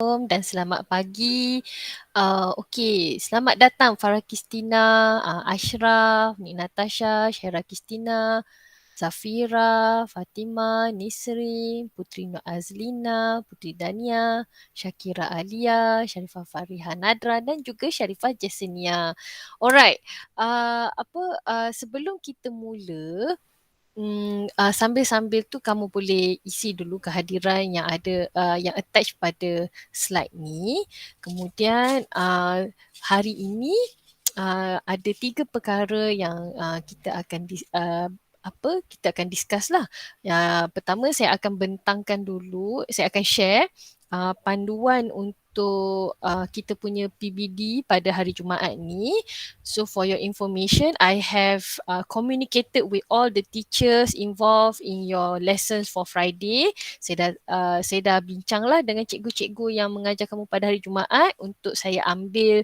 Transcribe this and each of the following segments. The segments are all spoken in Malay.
Dan selamat pagi. Okey, selamat datang Farah Kristina, Ashraf, Nik Natasha, Syaira Kristina, Zafira, Fatima, Nisrin, Putri Nur Azlina, Putri Dania, Syakira Alia, Sharifah Fariha Nadra dan juga Sharifah Jasenia. Alright, sebelum kita mula, sambil-sambil tu kamu boleh isi dulu kehadiran yang ada yang attach pada slide ni. Kemudian hari ini ada 3 perkara yang kita akan discuss lah. Pertama saya akan bentangkan dulu, saya akan share panduan untuk kita punya PBD pada hari Jumaat ni. So for your information, I have communicated with all the teachers involved in your lessons for Friday. Saya dah bincanglah dengan cikgu-cikgu yang mengajar kamu pada hari Jumaat untuk saya ambil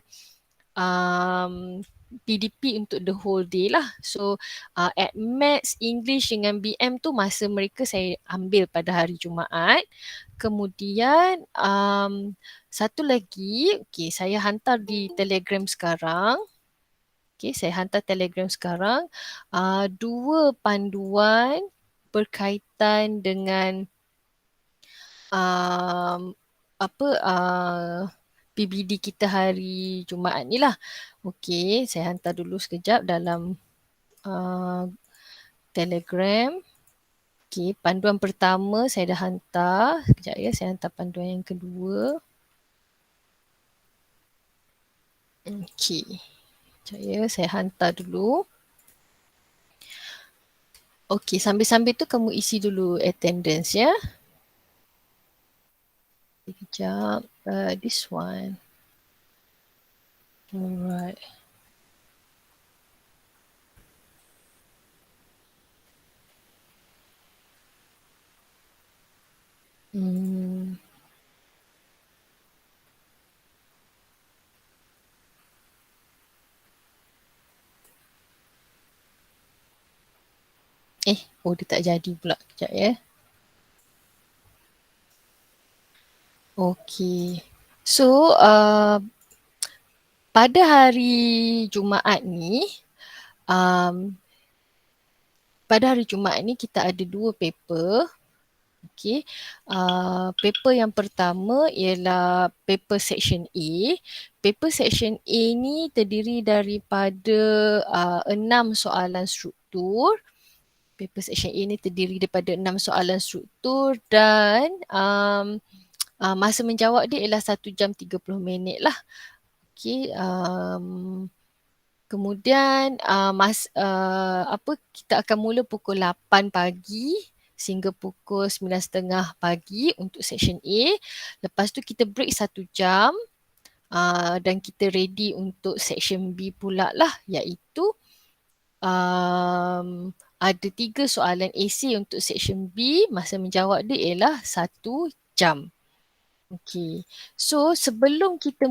PDP untuk the whole day lah. So at Maths, English dengan BM tu masa mereka saya ambil pada hari Jumaat. Kemudian satu lagi, okay, saya hantar di Telegram sekarang. Okay, saya hantar Telegram sekarang. 2 panduan berkaitan dengan PBD kita hari Jumaat ni lah. Okey, saya hantar dulu sekejap dalam Telegram. Okey, panduan pertama saya dah hantar. Sekejap ya, saya hantar panduan yang kedua. Okey, sekejap ya, saya hantar dulu. Okey, sambil-sambil tu kamu isi dulu attendance ya. Sekejap, this one. Alright. Dia tak jadi pula. Sekejap ya. Okey. So, pada hari Jumaat ni, kita ada 2 paper. Okey. Paper yang pertama ialah paper section A. Paper section A ni terdiri daripada 6 soalan struktur. Paper section A ni terdiri daripada 6 soalan struktur dan masa menjawab dia ialah 1 jam 30 minit lah. Okey, kemudian kita akan mula pukul 8 pagi sehingga pukul 9.30 pagi untuk section A. Lepas tu kita break 1 jam dan kita ready untuk section B pula lah, iaitu ada 3 soalan essay untuk section B. Masa menjawab dia ialah 1 jam. Okey. So sebelum kita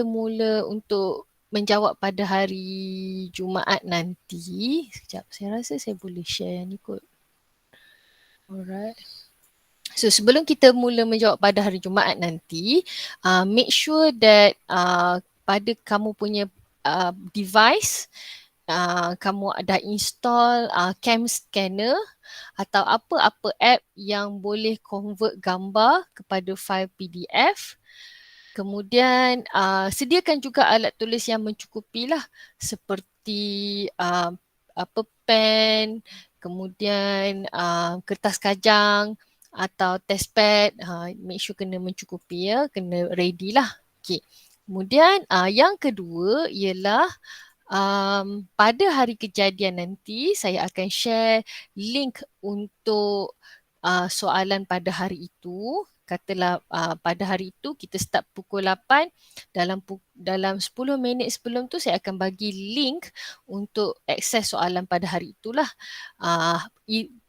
mula untuk menjawab pada hari Jumaat nanti, sekejap, saya rasa saya boleh share yang ni kot. Alright. So sebelum kita mula menjawab pada hari Jumaat nanti, make sure that pada kamu punya device, kamu dah install cam scanner atau apa-apa app yang boleh convert gambar kepada file PDF. Kemudian sediakan juga alat tulis yang mencukupi lah, seperti pen, kemudian kertas kajang atau test pad. Make sure kena mencukupi ya, kena ready lah. Okay. Kemudian yang kedua ialah pada hari kejadian nanti saya akan share link untuk soalan pada hari itu. Katalah pada hari itu kita start pukul 8, dalam 10 minit sebelum tu saya akan bagi link untuk akses soalan pada hari itulah.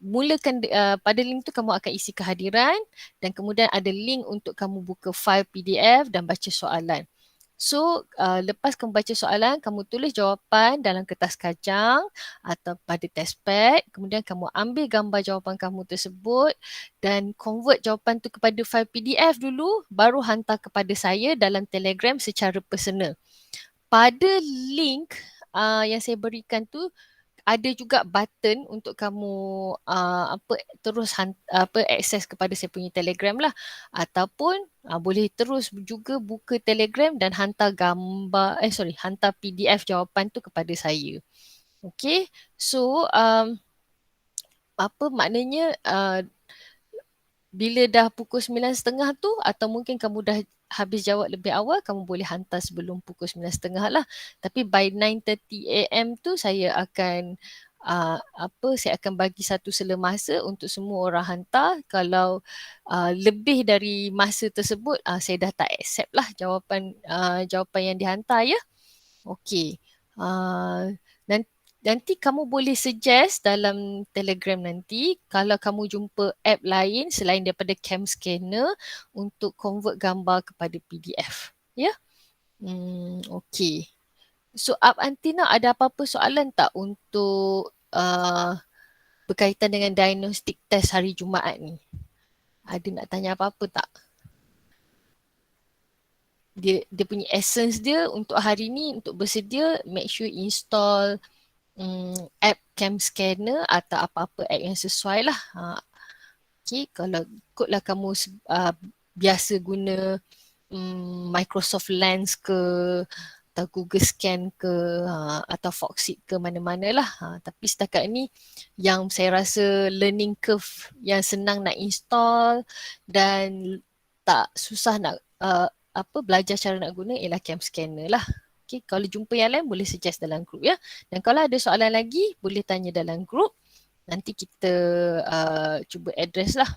Mulakan pada link tu kamu akan isi kehadiran dan kemudian ada link untuk kamu buka file PDF dan baca soalan. So, lepas kamu baca soalan, kamu tulis jawapan dalam kertas kajang atau pada test pad. Kemudian kamu ambil gambar jawapan kamu tersebut dan convert jawapan tu kepada file PDF dulu, baru hantar kepada saya dalam Telegram secara personal. Pada link yang saya berikan tu, ada juga button untuk kamu terus akses kepada saya punya Telegram lah, ataupun boleh terus juga buka Telegram dan hantar hantar PDF jawapan tu kepada saya. Okay, so apa maknanya bila dah pukul 9.30 tu, atau mungkin kamu dah habis jawab lebih awal, kamu boleh hantar sebelum pukul 9.30 lah. Tapi by 9:30 AM tu saya akan saya akan bagi satu sela masa untuk semua orang hantar. Kalau lebih dari masa tersebut, saya dah tak accept lah jawapan yang dihantar ya. Okey. Nanti kamu boleh suggest dalam Telegram nanti kalau kamu jumpa app lain selain daripada Cam Scanner untuk convert gambar kepada PDF. Ya? Okey. So up until now ada apa-apa soalan tak untuk berkaitan dengan diagnostic test hari Jumaat ni? Ada nak tanya apa-apa tak? Dia punya essence dia untuk hari ni, untuk bersedia, make sure install app Cam Scanner atau apa-apa app yang sesuai lah. Okay, kalau ikutlah kamu biasa guna Microsoft Lens ke atau Google Scan ke atau Foxit ke mana-mana lah. Tapi setakat ni yang saya rasa learning curve yang senang nak install dan tak susah nak belajar cara nak guna ialah Cam Scanner lah. Okay, kalau jumpa yang lain boleh suggest dalam group ya. Dan kalau ada soalan lagi boleh tanya dalam group. Nanti kita cuba address lah.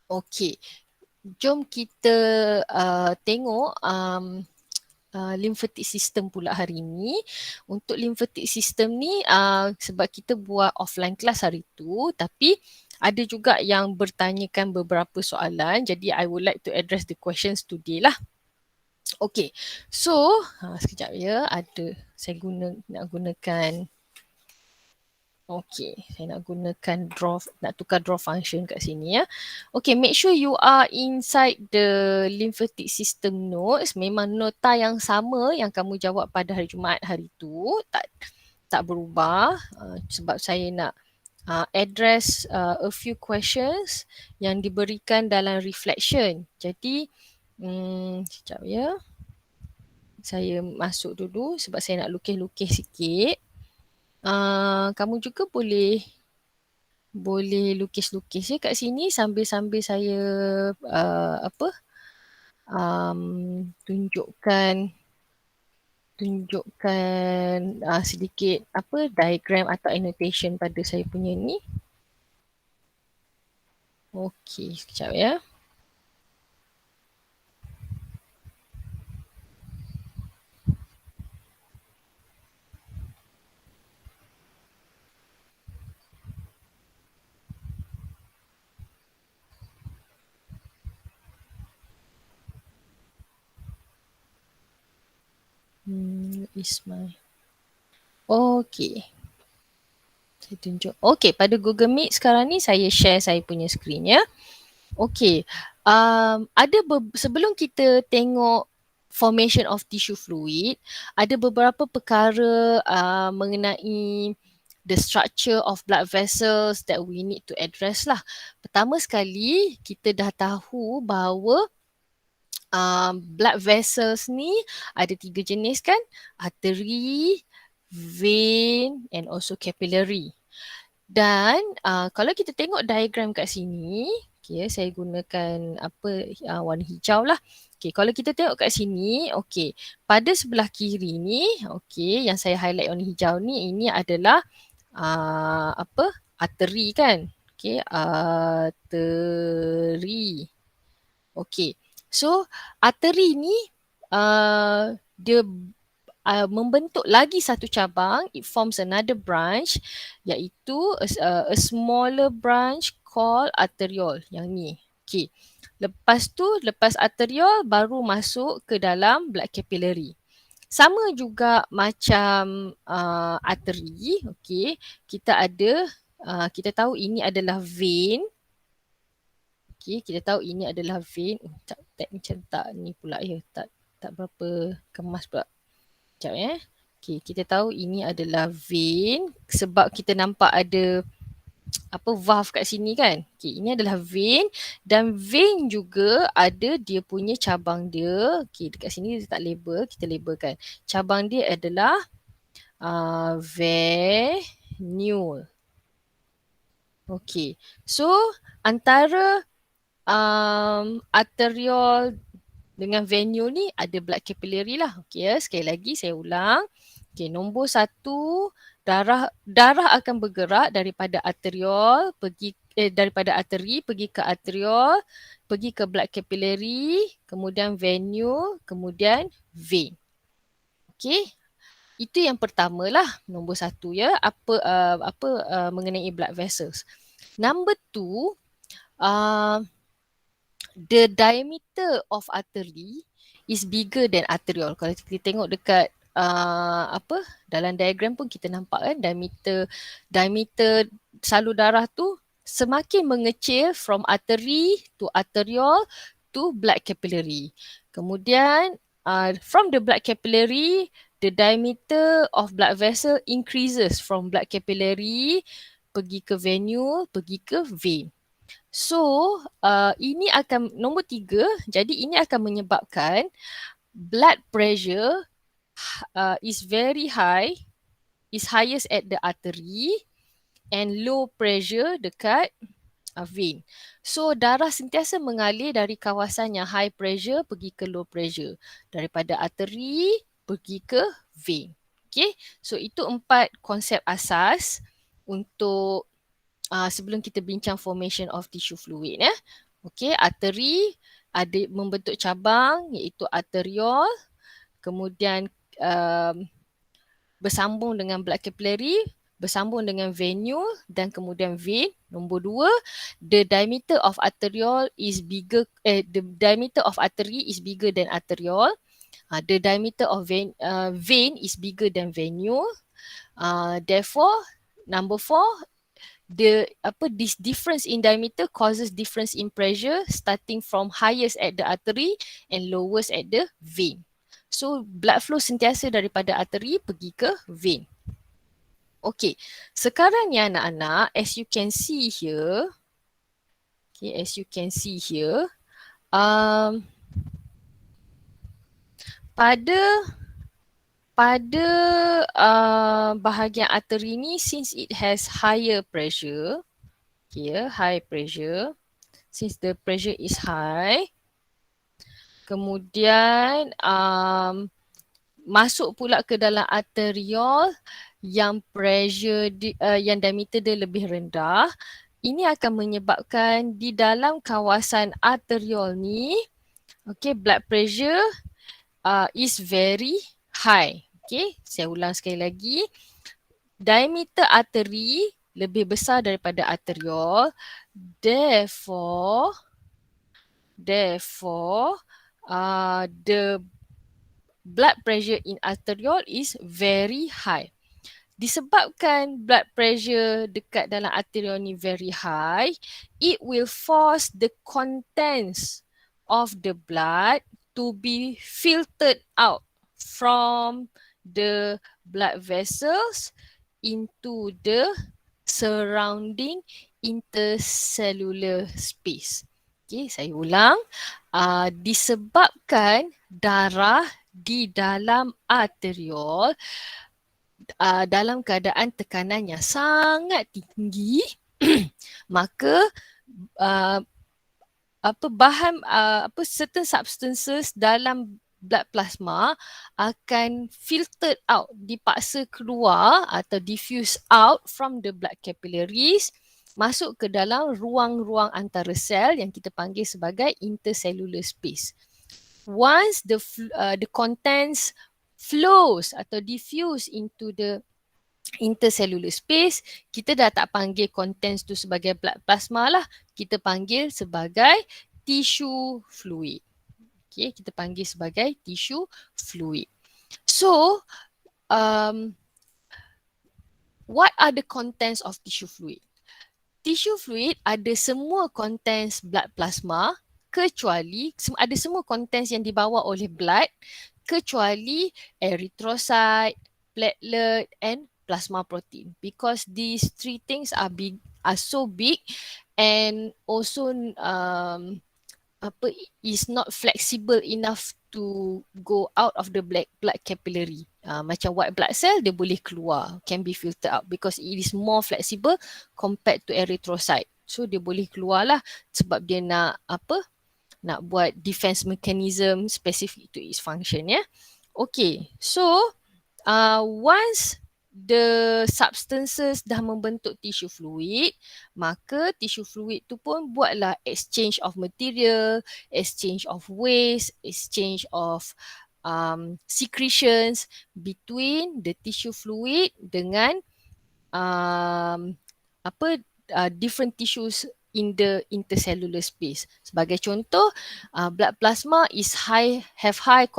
Okay, jom kita tengok lymphatic system pula hari ni. Untuk lymphatic system ni sebab kita buat offline class hari tu, tapi ada juga yang bertanyakan beberapa soalan. Jadi I would like to address the questions today lah. Okay, so sekejap ya, saya nak gunakan saya nak gunakan nak tukar draw function kat sini ya. Okay, make sure you are inside the lymphatic system notes. Memang nota yang sama yang kamu jawab pada hari Jumaat hari tu, tak berubah sebab saya nak address a few questions yang diberikan dalam reflection. Jadi, sekejap ya. Saya masuk dulu sebab saya nak lukis-lukis sikit. Kamu juga boleh lukis-lukis ya kat sini sambil saya tunjukkan sedikit diagram atau annotation pada saya punya ni. Okey, sekejap ya. Ismail. Okey. Saya tunjuk. Okey, pada Google Meet sekarang ni saya share saya punya screen ya. Okey. Sebelum kita tengok formation of tissue fluid, ada beberapa perkara mengenai the structure of blood vessels that we need to address lah. Pertama sekali, kita dah tahu bahawa blood vessels ni ada 3 jenis kan? Artery, vein and also capillary. Dan kalau kita tengok diagram kat sini, okay, saya gunakan warna hijau lah. Okay, kalau kita tengok kat sini, okay, pada sebelah kiri ni, okay, yang saya highlight warna hijau ni, ini adalah artery kan? Okay, artery. Okay, so artery ni dia membentuk lagi satu cabang, it forms another branch, iaitu a smaller branch called arteriole, yang ni. Okey. Lepas arteriol baru masuk ke dalam blood capillary. Sama juga macam arteri, okey. Kita tahu ini adalah vein. Okey, kita tahu ini adalah vein. Macam tak ni pula ya, tak berapa kemas pula. Sekejap Okey, kita tahu ini adalah vein sebab kita nampak ada valve kat sini kan. Okey, ini adalah vein dan vein juga ada dia punya cabang dia. Okey, dekat sini dia tak label, kita labelkan. Cabang dia adalah venule. Okey. So antara arteriol dengan venule ni ada blood capillary lah. Okey sekali lagi saya ulang. Okey, nombor 1, darah akan bergerak daripada arteriol daripada arteri pergi ke arteriol, pergi ke blood capillary, kemudian venule, kemudian vein. Okey. Itu yang pertama lah, nombor 1 ya, mengenai blood vessels. Number 2, the diameter of artery is bigger than arteriole. Kalau kita tengok dekat dalam diagram pun kita nampak kan diameter salur darah tu semakin mengecil from artery to arteriole to blood capillary. Kemudian from the blood capillary, the diameter of blood vessel increases from blood capillary pergi ke venule, pergi ke vein. So, ini akan nombor 3, jadi ini akan menyebabkan blood pressure is very high, is highest at the artery and low pressure dekat vein. So, darah sentiasa mengalir dari kawasan yang high pressure pergi ke low pressure. Daripada arteri pergi ke vein. Okay, so itu 4 konsep asas untuk sebelum kita bincang formation of tissue fluid. Okay, arteri ada membentuk cabang iaitu arteriol, kemudian bersambung dengan blood capillary, bersambung dengan venule dan kemudian vein. Nombor 2, the diameter of arteriole is bigger, the diameter of artery is bigger than arteriole. The diameter of vein is bigger than venule. Therefore, number 4, this difference in diameter causes difference in pressure starting from highest at the artery and lowest at the vein. So blood flow sentiasa daripada arteri pergi ke vein. Okay, sekarang ni anak-anak, as you can see here, pada bahagian arteri ni, since it has higher pressure, high pressure, since the pressure is high, kemudian masuk pula ke dalam arteriol yang pressure yang diameter dia lebih rendah, ini akan menyebabkan di dalam kawasan arteriol ni, blood pressure is very high. Saya ulang sekali lagi. Diameter arteri lebih besar daripada arteriol. Therefore, the blood pressure in arteriole is very high. Disebabkan blood pressure dekat dalam arteriole ni very high, it will force the contents of the blood to be filtered out from the blood vessels into the surrounding intercellular space. Saya ulang. Disebabkan darah di dalam arteriol dalam keadaan tekanan yang sangat tinggi, maka certain substances dalam blood plasma akan filtered out, dipaksa keluar atau diffuse out from the blood capillaries, masuk ke dalam ruang-ruang antara sel yang kita panggil sebagai intercellular space. Once the contents flows atau diffuse into the intercellular space, kita dah tak panggil contents tu sebagai blood plasma lah. Kita panggil sebagai tissue fluid. Okay, kita panggil sebagai tissue fluid. So, what are the contents of tissue fluid? Tissue fluid ada semua contents blood plasma kecuali ada semua contents yang dibawa oleh blood kecuali erythrocyte, platelet and plasma protein, because these three things are so big and also is not flexible enough to go out of the blood capillary. Macam white blood cell, dia boleh keluar, can be filtered out because it is more flexible compared to erythrocyte. So dia boleh keluar lah sebab dia nak nak buat defense mechanism specific to its function, ya. Okay, so once the substances dah membentuk tissue fluid, maka tissue fluid tu pun buatlah exchange of material, exchange of waste, exchange of secretions between the tissue fluid dengan different tissues in the intercellular space. Sebagai contoh, blood plasma have high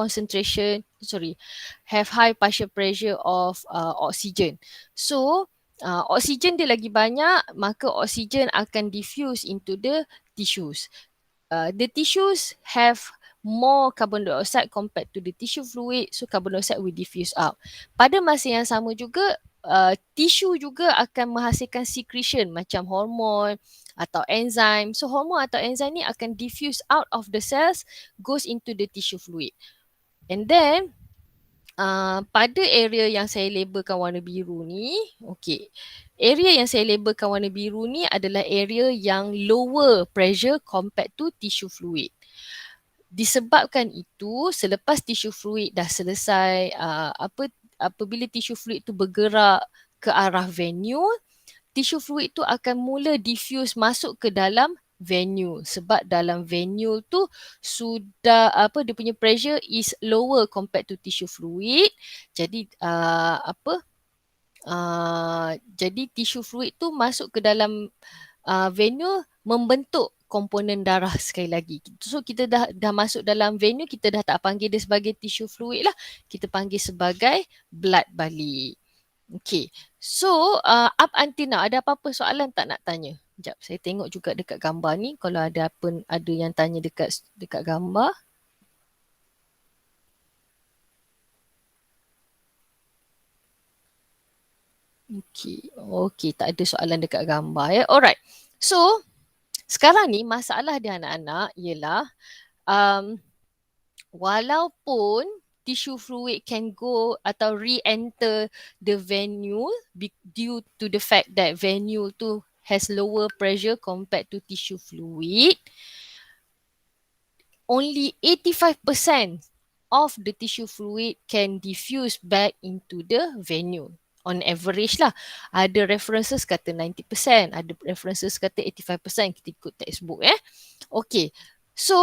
partial pressure of oxygen. So, oxygen dia lagi banyak, maka oxygen akan diffuse into the tissues. The tissues have more carbon dioxide compared to the tissue fluid, so carbon dioxide will diffuse out. Pada masa yang sama juga, tisu juga akan menghasilkan secretion macam hormon atau enzim. So hormon atau enzim ni akan diffuse out of the cells, goes into the tissue fluid. And then pada area yang saya labelkan warna biru ni, okay, area yang saya labelkan warna biru ni adalah area yang lower pressure compared to tissue fluid. Disebabkan itu, selepas tissue fluid dah selesai, apabila tissue fluid tu bergerak ke arah venule, tissue fluid tu akan mula diffuse masuk ke dalam venule, sebab dalam venule tu sudah dia punya pressure is lower compared to tissue fluid. Jadi jadi tissue fluid tu masuk ke dalam venule, membentuk komponen darah sekali lagi. So kita dah masuk dalam venule, kita dah tak panggil dia sebagai tissue fluid lah, kita panggil sebagai blood balik. Okay, so up until now ada apa-apa soalan tak nak tanya? Sekejap, saya tengok juga dekat gambar ni kalau ada yang tanya dekat gambar. Okay, tak ada soalan dekat gambar, ya. Alright, so sekarang ni masalah di anak-anak ialah walaupun tissue fluid can go atau re-enter the venule due to the fact that venule tu has lower pressure compared to tissue fluid, only 85% of the tissue fluid can diffuse back into the venule. On average lah. Ada references kata 90%, ada references kata 85%, kita ikut textbook. Okay, so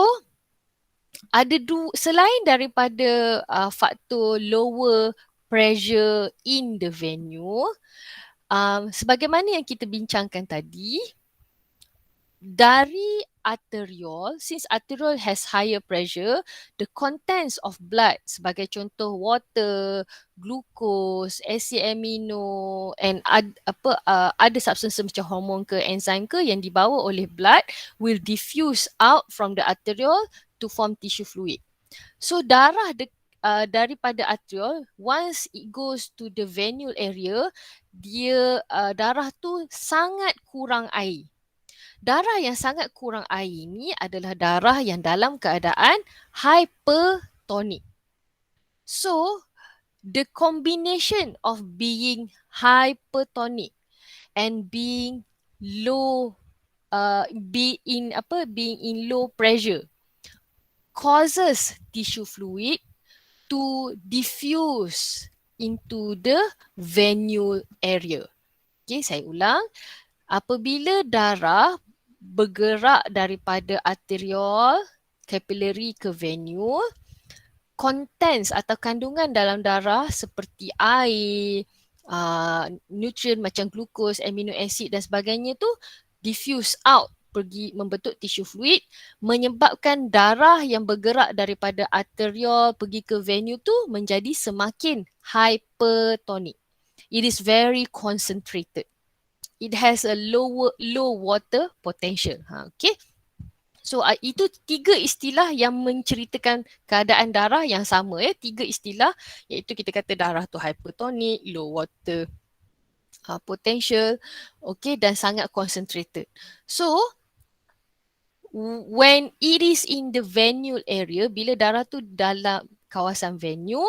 ada selain daripada faktor lower pressure in the venule, sebagaimana yang kita bincangkan tadi, dari arteriole, since arteriole has higher pressure, the contents of blood sebagai contoh water, glucose, acid amino and ada substances macam hormon ke enzim ke yang dibawa oleh blood will diffuse out from the arteriole to form tissue fluid. So darah daripada arteriole, once it goes to the venule area, dia darah tu sangat kurang air. Darah yang sangat kurang air ni adalah darah yang dalam keadaan hypertonic. So, the combination of being hypertonic and being being in low pressure causes tissue fluid to diffuse into the venule area. Okay, saya ulang. Apabila darah bergerak daripada arteriole, capillary ke venule, contents atau kandungan dalam darah seperti air, nutrien macam glukos, amino acid dan sebagainya tu diffuse out, pergi membentuk tissue fluid, menyebabkan darah yang bergerak daripada arteriol pergi ke venue tu menjadi semakin hypertonic. It is very concentrated. It has a low water potential. Okay. So itu tiga istilah yang menceritakan keadaan darah yang sama ya. Tiga istilah iaitu kita kata darah tu hypertonic, low water potential, okay, dan sangat concentrated. So when it is in the venule area, bila darah tu dalam kawasan venule,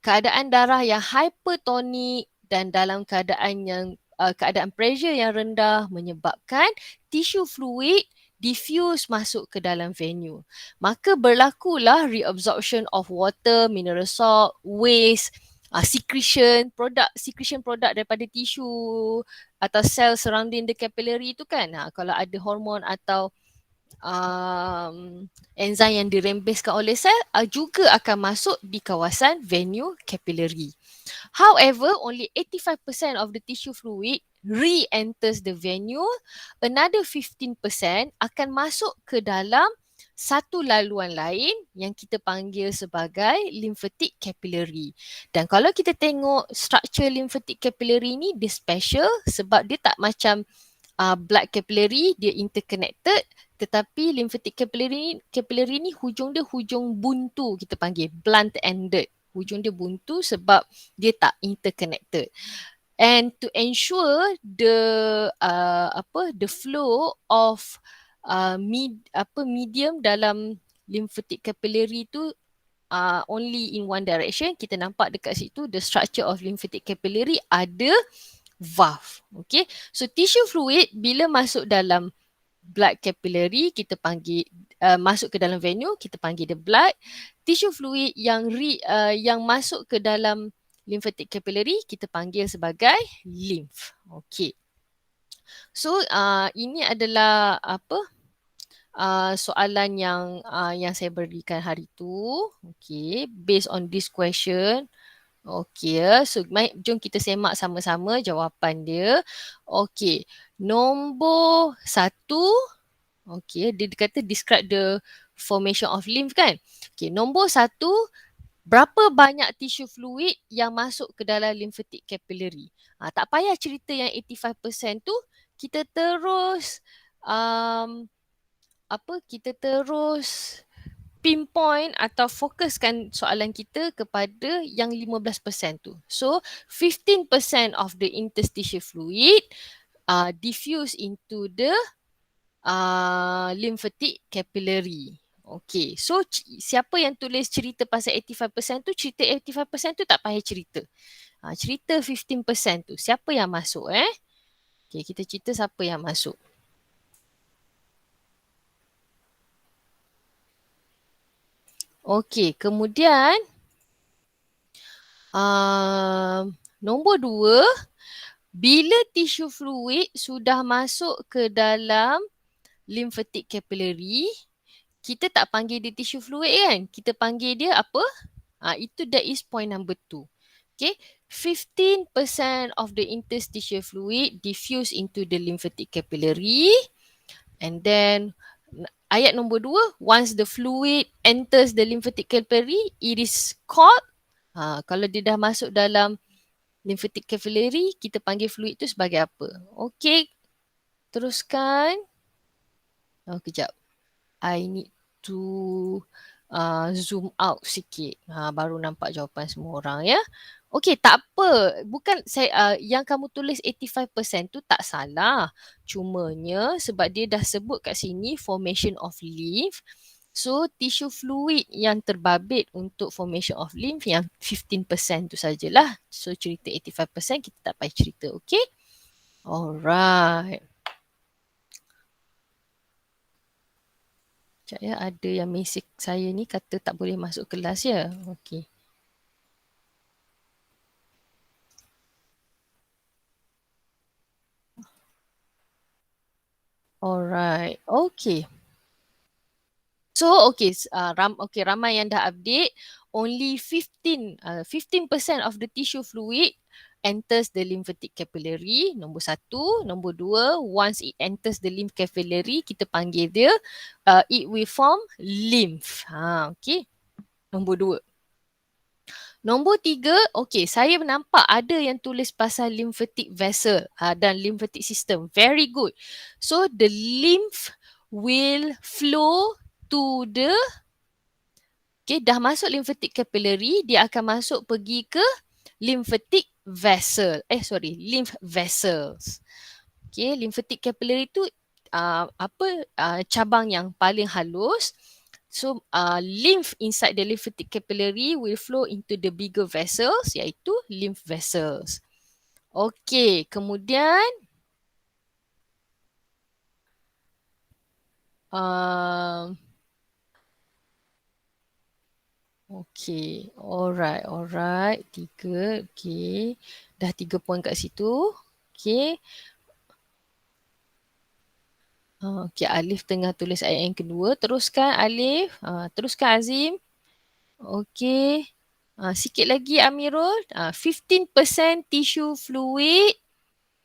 keadaan darah yang hypertonic dan dalam keadaan yang keadaan pressure yang rendah menyebabkan tissue fluid diffuse masuk ke dalam venule. Maka berlakulah reabsorption of water, mineral salt, waste, secretion produk daripada tisu atau sel surrounding the capillary itu kan. Kalau ada hormon atau enzim yang dirembeskan oleh sel juga akan masuk di kawasan venule capillary. However, only 85% of the tissue fluid re-enters the venule. Another 15% akan masuk ke dalam satu laluan lain yang kita panggil sebagai lymphatic capillary. Dan kalau kita tengok structure lymphatic capillary ni, dia special sebab dia tak macam blood capillary, dia interconnected, tetapi lymphatic capillary ni hujung dia hujung buntu, kita panggil blunt ended. Hujung dia buntu sebab dia tak interconnected. And to ensure the flow of medium dalam lymphatic capillary tu only in one direction, kita nampak dekat situ the structure of lymphatic capillary ada valve. Okay, so tissue fluid bila masuk dalam blood capillary kita panggil masuk ke dalam venue kita panggil dia blood. Tissue fluid yang masuk ke dalam lymphatic capillary kita panggil sebagai lymph. Okay. So ini adalah soalan yang saya berikan hari tu. Okay, based on this question. Okay, so jom kita semak sama-sama jawapan dia. Okay, nombor 1. Okay, dia kata describe the formation of lymph kan. Okay, nombor 1, berapa banyak tissue fluid yang masuk ke dalam lymphatic capillary. Tak payah cerita yang 85% tu, kita terus kita terus pinpoint atau fokuskan soalan kita kepada yang 15% tu. So 15% of the interstitial fluid diffuse into the lymphatic capillary. Okay, so siapa yang tulis cerita pasal 85% tu, cerita 85% tu tak payah cerita. Cerita 15% tu, siapa yang masuk Okay, kita cerita siapa yang masuk. Okay, kemudian nombor 2, bila tissue fluid sudah masuk ke dalam lymphatic capillary, kita tak panggil dia tissue fluid kan? Kita panggil dia apa? Itu that is point number 2. Okay, 15% of the interstitial fluid diffuse into the lymphatic capillary, and then ayat nombor 2, once the fluid enters the lymphatic capillary, it is called, kalau dia dah masuk dalam lymphatic capillary, kita panggil fluid tu sebagai apa? Okay, teruskan. Kejap. I need to zoom out sikit. Baru nampak jawapan semua orang ya. Okay, tak apa. Bukan saya yang kamu tulis 85% tu tak salah. Cumanya sebab dia dah sebut kat sini formation of lymph. So tissue fluid yang terbabit untuk formation of lymph yang 15% tu sajalah. So cerita 85% kita tak payah cerita. Okay? Alright. Sekejap ya, ada yang mesej saya ni kata tak boleh masuk kelas ya. Okay. Alright, okay. So okay, ramai yang dah update. Only 15% of the tissue fluid enters the lymphatic capillary, nombor satu. Nombor dua, once it enters the lymph capillary, kita panggil dia, it will form lymph. Okay. Nombor dua. Nombor tiga, okay, saya nampak ada yang tulis pasal lymphatic vessel dan lymphatic system. Very good. So, the lymph will flow to the, okay, dah masuk lymphatic capillary, dia akan masuk pergi ke lymphatic vessel. Lymph vessels. Okay, lymphatic capillary tu cabang yang paling halus. So, lymph inside the lymphatic capillary will flow into the bigger vessels, iaitu lymph vessels. Okay, kemudian okay, alright. 3, okay. Dah 3 poin kat situ. Okay. Okay, Alif tengah tulis ayat yang kedua. Teruskan Alif. Teruskan Azim. Okay. Sikit lagi Amirul. 15% tissue fluid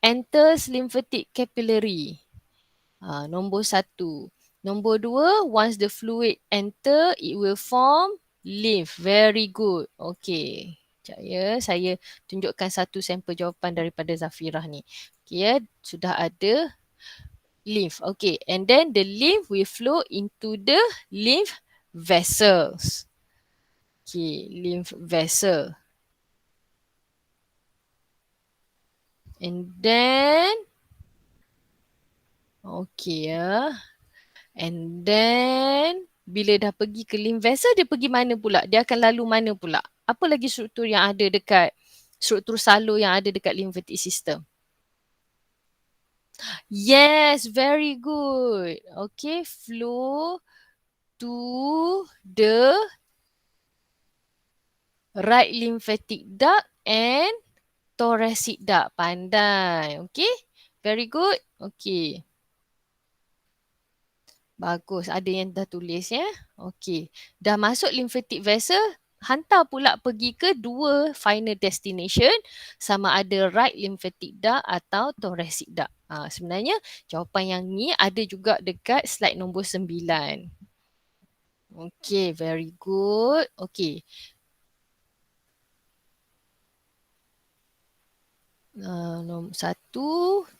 enters lymphatic capillary. Nombor satu. Nombor dua, once the fluid enter, it will form lymph. Very good. Okay. Sekejap ya, saya tunjukkan satu sampel jawapan daripada Zafirah ni. Okay ya, sudah ada lymph. Okay, and then the lymph will flow into the lymph vessels. Okay, lymph vessel. And then, okay ya. And then, bila dah pergi ke lymph vessel, dia pergi mana pula? Dia akan lalu mana pula? Apa lagi struktur yang ada dekat, struktur salur yang ada dekat lymphatic system? Yes, very good. Okay, flow to the right lymphatic duct and thoracic duct. Pandai. Okay, very good. Okay. Bagus, ada yang dah tulis ya. Okey, dah masuk lymphatic vessel, hantar pula pergi ke dua final destination, sama ada right lymphatic duct atau thoracic duct. Sebenarnya jawapan yang ni ada juga dekat slide nombor 9. Okey, very good. Okey. Nombor 1,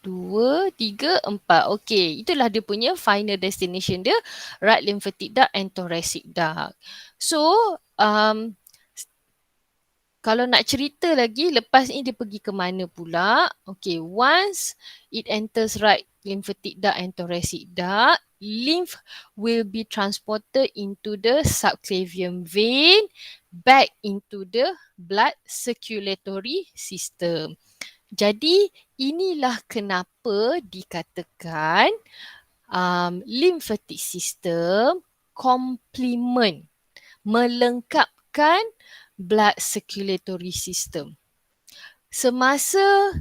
2, 3, 4. Okey, itulah dia punya final destination dia, right lymphatic duct and thoracic duct. So, kalau nak cerita lagi, lepas ni dia pergi ke mana pula? Okay, once it enters right lymphatic duct and thoracic duct, lymph will be transported into the subclavian vein back into the blood circulatory system. Jadi inilah kenapa dikatakan lymphatic system complement, melengkapkan blood circulatory system. Semasa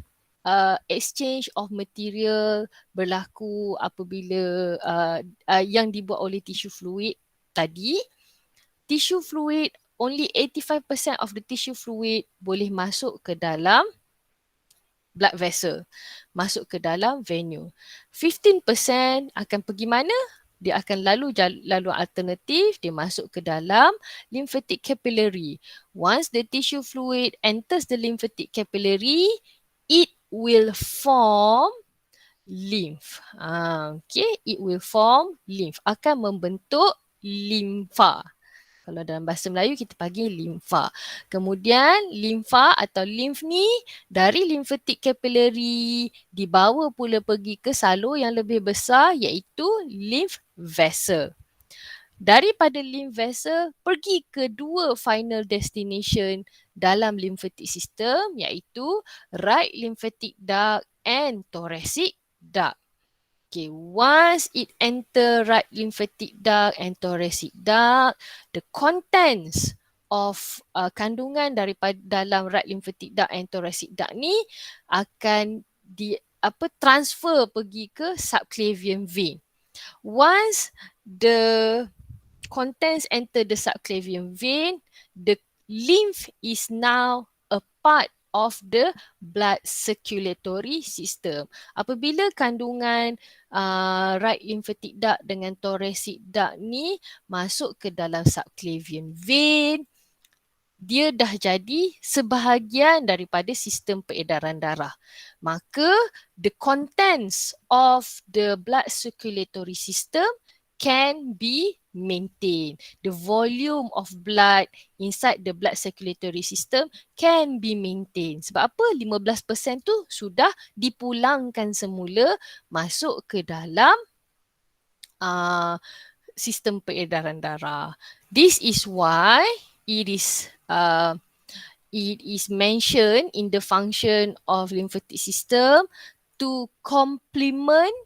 exchange of material berlaku apabila yang dibuat oleh tissue fluid tadi, tissue fluid, only 85% of the tissue fluid boleh masuk ke dalam blood vessel, masuk ke dalam venue. 15% akan pergi mana? Dia akan lalu alternatif, dia masuk ke dalam lymphatic capillary. Once the tissue fluid enters the lymphatic capillary, it will form lymph. Okay, it will form lymph. Akan membentuk limfa. Kalau dalam bahasa Melayu kita panggil limfa. Kemudian limfa atau lymph ni dari lymphatic capillary dibawa pula pergi ke salur yang lebih besar iaitu lymph vessel. Daripada lymph vessel pergi ke dua final destination dalam lymphatic system iaitu right lymphatic duct and thoracic duct. Okay, once it enter right lymphatic duct and thoracic duct, the contents of kandungan daripada dalam right lymphatic duct and thoracic duct ni akan transfer pergi ke subclavian vein. Once the contents enter the subclavian vein, the lymph is now a part of the blood circulatory system. Apabila kandungan right lymphatic duct dengan thoracic duct ni masuk ke dalam subclavian vein, dia dah jadi sebahagian daripada sistem peredaran darah. Maka the contents of the blood circulatory system can be maintained. The volume of blood inside the blood circulatory system can be maintained. Sebab apa? 15% tu sudah dipulangkan semula masuk ke dalam sistem peredaran darah. This is why it is mentioned in the function of lymphatic system to complement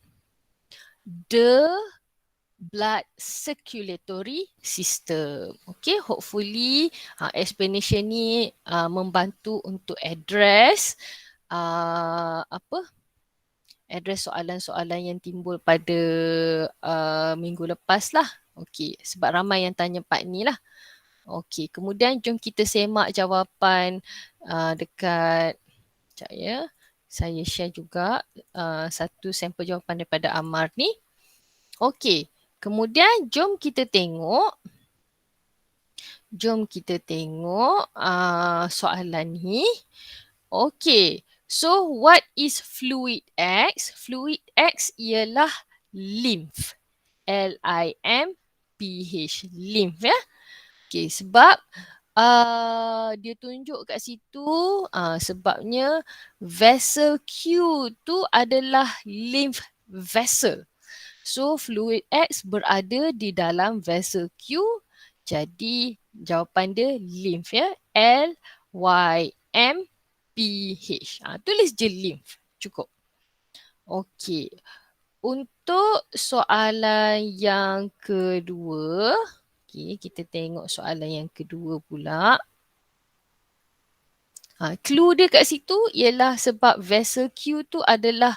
the blood circulatory system. Okay, hopefully explanation ni membantu untuk address address soalan-soalan yang timbul pada minggu lepas lah. Okay, sebab ramai yang tanya part ni lah. Okay, kemudian jom kita semak jawapan dekat, sekejap ya, saya share juga satu sampel jawapan daripada Amar ni. Okay, kemudian jom kita tengok soalan ni. Okay, so what is fluid X? Fluid X ialah lymph. L-I-M-P-H, lymph ya. Okay, sebab dia tunjuk kat situ sebabnya vessel Q tu adalah lymph vessel. So fluid X berada di dalam vessel Q, jadi jawapan dia lymph ya. L-Y-M-P-H. Tulis je lymph, cukup. Okay, untuk soalan yang kedua, okay, kita tengok soalan yang kedua pula. Clue dia kat situ ialah sebab vessel Q tu adalah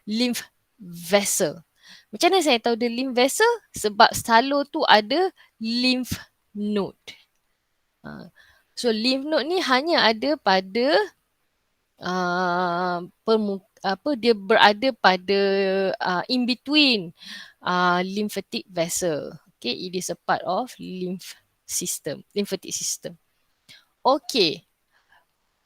lymph vessel. Macam mana saya tahu dia lymph vessel? Sebab salur tu ada lymph node. So lymph node ni hanya ada pada dia berada pada in between lymphatic vessel. Okay, it is a part of lymphatic system. Okay.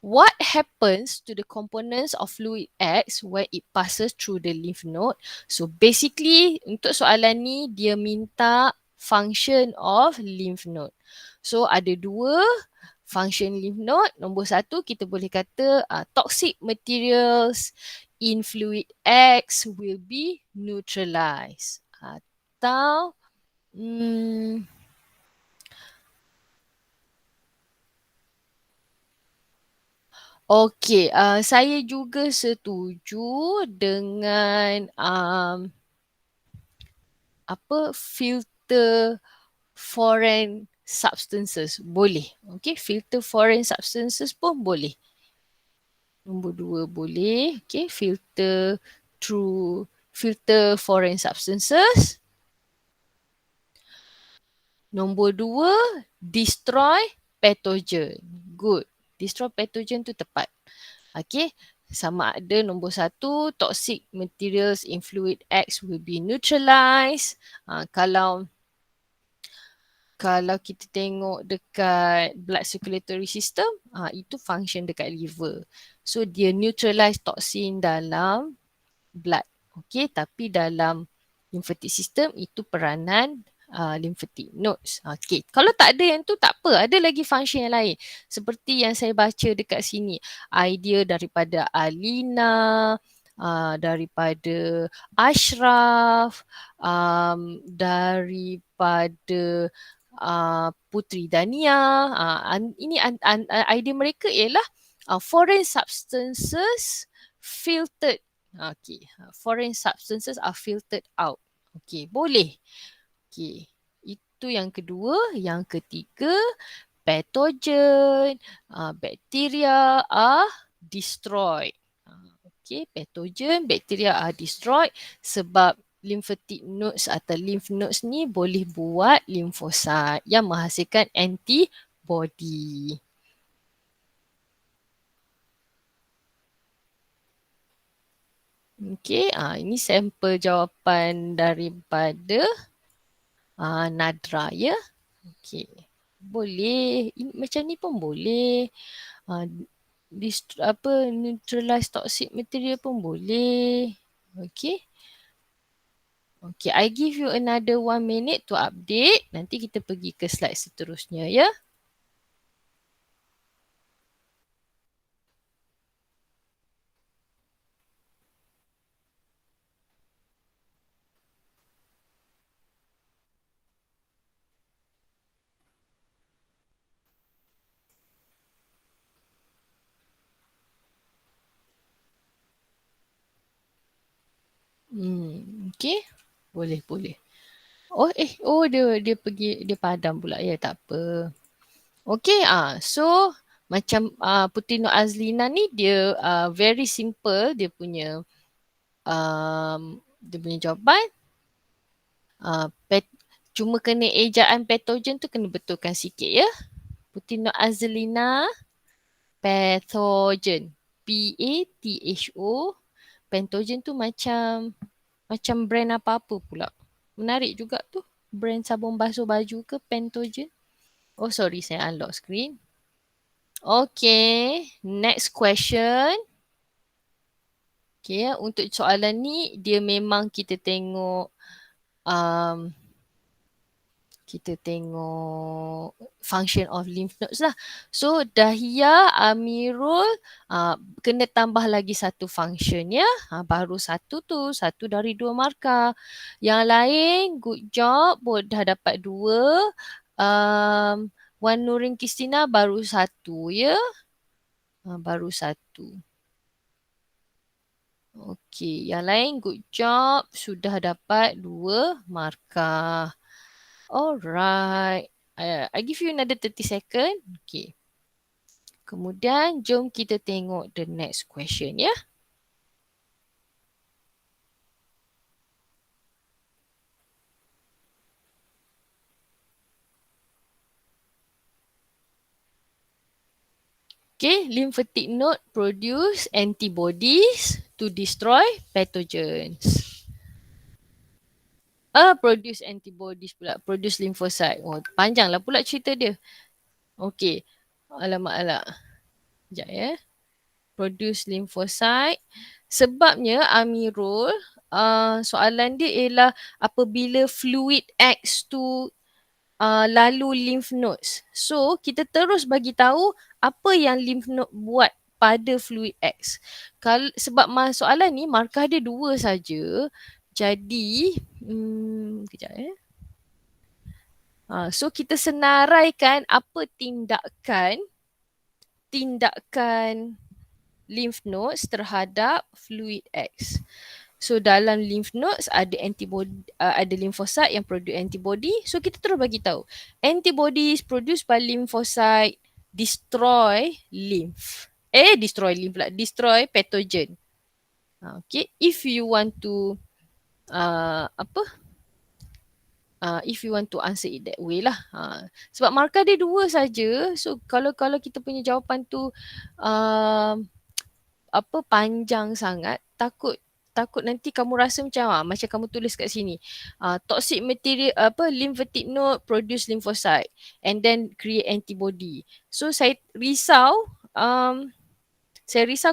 What happens to the components of fluid X when it passes through the lymph node? So basically untuk soalan ni dia minta function of lymph node. So ada dua function lymph node. Nombor satu kita boleh kata toxic materials in fluid X will be neutralized. Atau okey, saya juga setuju dengan filter foreign substances. Boleh. Okey, filter foreign substances pun boleh. Nombor dua boleh. Okey, filter foreign substances. Nombor dua, destroy pathogen. Good. Destroy pathogen tu tepat. Okay. Sama ada nombor satu, toxic materials in fluid X will be neutralized. Kalau kita tengok dekat blood circulatory system, itu function dekat liver. So dia neutralize toxin dalam blood. Okay. Tapi dalam lymphatic system itu peranan lymphatic nodes. Okay. Kalau tak ada yang tu tak apa. Ada lagi function yang lain. Seperti yang saya baca dekat sini. Idea daripada Alina, daripada Ashraf, daripada Putri Dania. Ini idea mereka ialah foreign substances filtered. Okay. Foreign substances are filtered out. Okay. Boleh. Okay, itu yang kedua. Yang ketiga, pathogen, bacteria are destroyed. Okay, pathogen, bacteria are destroyed sebab lymphatic nodes atau lymph nodes ni boleh buat lymphocyte yang menghasilkan antibody. Okey, ini sampel jawapan daripada Nadra ya. Okey. Boleh. Macam ni pun boleh. Uh, neutralize toxic material pun boleh. Okey. Okay, I give you another 1 minute to update. Nanti kita pergi ke slide seterusnya ya. Okay. Boleh, boleh. Dia pergi, dia padam pula ya, tak apa. Okay, so macam Putri Nur Azlina ni dia very simple dia punya jawapan. Cuma kena ejaan patogen tu kena betulkan sikit ya. Putri Nur Azlina, pathogen. P-A-T-H-O. Patogen tu macam brand apa-apa pula. Menarik juga tu. Brand sabun basuh baju ke Patogen? Oh sorry, saya unlock screen. Okay, next question. Okay, untuk soalan ni dia memang kita tengok function of lymph nodes lah. So Dahia, Amirul kena tambah lagi satu function ya. Baru satu dari 2 markah. Yang lain good job, dah dapat 2. Wan Nurin Kristina baru 1 ya. Baru 1. Okey, yang lain good job, sudah dapat 2 markah. Alright. I give you another 30 second. Okay. Kemudian jom kita tengok the next question ya. Okay, lymphatic node produce antibodies to destroy pathogens. Produce antibodies pula, produce lymphocyte. Oh, panjanglah pula cerita dia. Okay. Alamak. Sekejap ya. Produce lymphocyte. Sebabnya Amirul, soalan dia ialah apabila fluid acts to lalu lymph nodes. So kita terus bagi tahu apa yang lymph node buat pada fluid X. Sebab soalan ni markah dia 2 saja. Jadi kejap ya. So kita senaraikan apa tindakan lymph nodes terhadap fluid X. So dalam lymph nodes ada antibody, ada lymphocyte yang produce antibody. So kita terus bagi tahu antibodies produced by lymphocyte destroy destroy pathogen. Okay, if you want to if you want to answer it that way lah. Sebab markah dia 2 saja. So kalau kita punya jawapan tu panjang sangat, takut nanti kamu rasa macam kamu tulis kat sini. Toxic material lymphatic node produce lymphocyte and then create antibody. So saya risau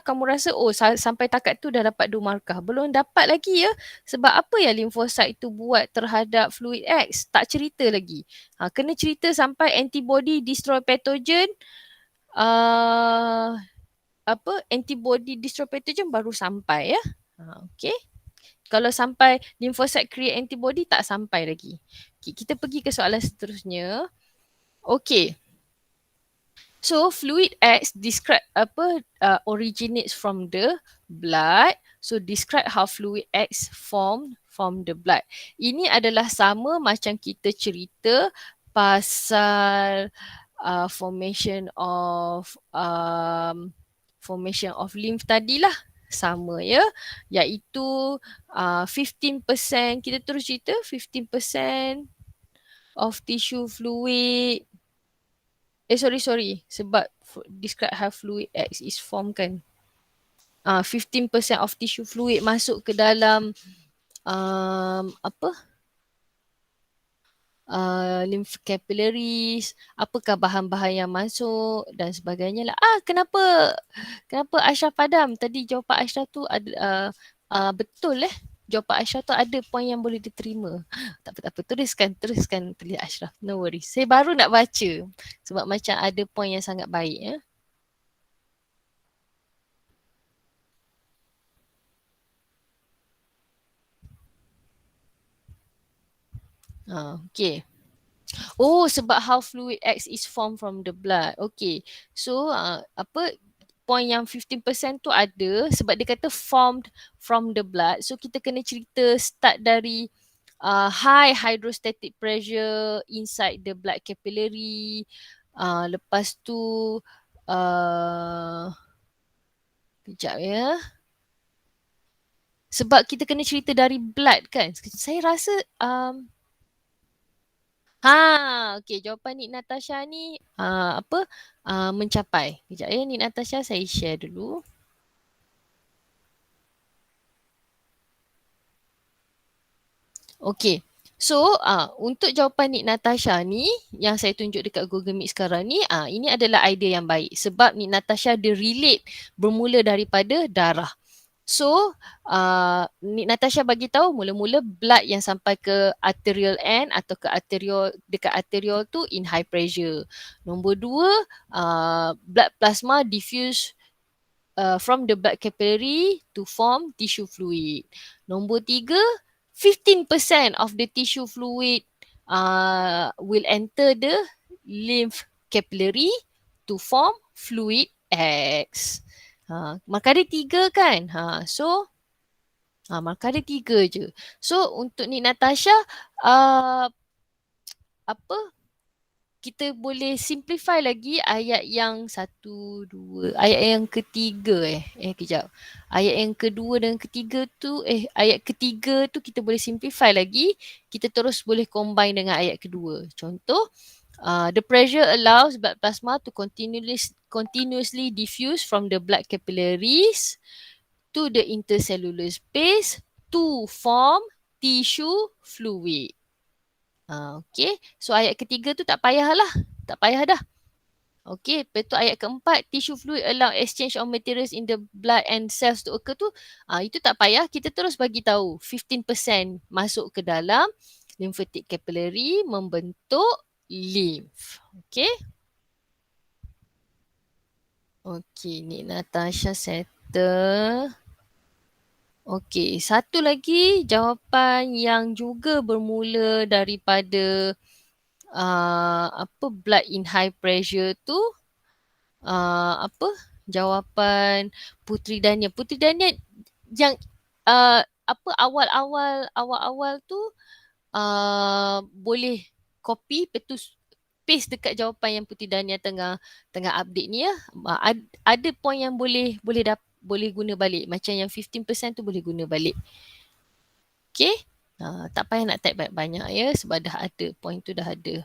kamu rasa sampai takat tu dah dapat 2 markah. Belum dapat lagi ya. Sebab apa yang lymphocyte tu buat terhadap fluid X? Tak cerita lagi. Kena cerita sampai antibody destroy pathogen. Antibody destroy pathogen baru sampai ya. Okay. Kalau sampai lymphocyte create antibody tak sampai lagi. Okay, kita pergi ke soalan seterusnya. Okay. So fluid X originates from the blood. So describe how fluid X formed from the blood. Ini adalah sama macam kita cerita pasal formation of lymph tadilah, sama ya, iaitu 15%, kita terus cerita 15% of tissue fluid. Sorry, sebab describe how fluid X is formed kan. 15% of tissue fluid masuk ke dalam apa lymph capillaries, apakah bahan-bahan yang masuk dan sebagainya lah. Kenapa Ashraf padam? Tadi jawapan Ashraf tu ada betul jawapan Ashraf tu ada poin yang boleh diterima. Tak apa, teruskan tulis Ashraf. No worries. Saya baru nak baca sebab macam ada poin yang sangat baik ya. Okay. Oh, sebab how fluid X is formed from the blood. Okay. So, point yang 15% tu ada sebab dia kata formed from the blood. So, kita kena cerita start dari high hydrostatic pressure inside the blood capillary. Lepas tu, kejap ya. Sebab kita kena cerita dari blood kan. Saya rasa okey, jawapan Nik Natasha ni mencapai. Kejap ya Nik Natasha, saya share dulu. Okey. So, untuk jawapan Nik Natasha ni yang saya tunjuk dekat Google Meet sekarang ni, ini adalah idea yang baik sebab Nik Natasha dia relate bermula daripada darah. So, Nik Natasha bagi tahu mula-mula blood yang sampai ke arterial end atau ke arterial dekat arterial tu in high pressure. Nombor dua, blood plasma diffuse from the blood capillary to form tissue fluid. Nombor tiga, 15% of the tissue fluid will enter the lymph capillary to form fluid X. Maka ada tiga kan? Maka ada tiga je. So untuk Nik Natasha, apa kita boleh simplify lagi ayat yang satu, dua, ayat yang ketiga kejap. Ayat yang kedua dan ketiga tu, ayat ketiga tu kita boleh simplify lagi. Kita terus boleh combine dengan ayat kedua. Contoh, the pressure allows blood plasma to continuously diffuse from the blood capillaries to the intercellular space to form tissue fluid. Okay, so ayat ketiga tu tak payahlah. Tak payah dah. Okay, lepas tu ayat keempat, tissue fluid allow exchange of materials in the blood and cells to occur tu, itu tak payah. Kita terus bagi tahu 15% masuk ke dalam lymphatic capillary membentuk lymph. Okay. Okay, ni Natasha settle. Okay, satu lagi jawapan yang juga bermula daripada blood in high pressure tu, jawapan Putri Dania. Putri Dania yang awal-awal tu boleh copy lepas paste dekat jawapan yang Putri Dania tengah update ni ya. Ada point yang boleh guna balik. Macam yang 15% tu boleh guna balik. Okay. Tak payah nak type banyak-banyak ya sebab dah ada. Point tu dah ada.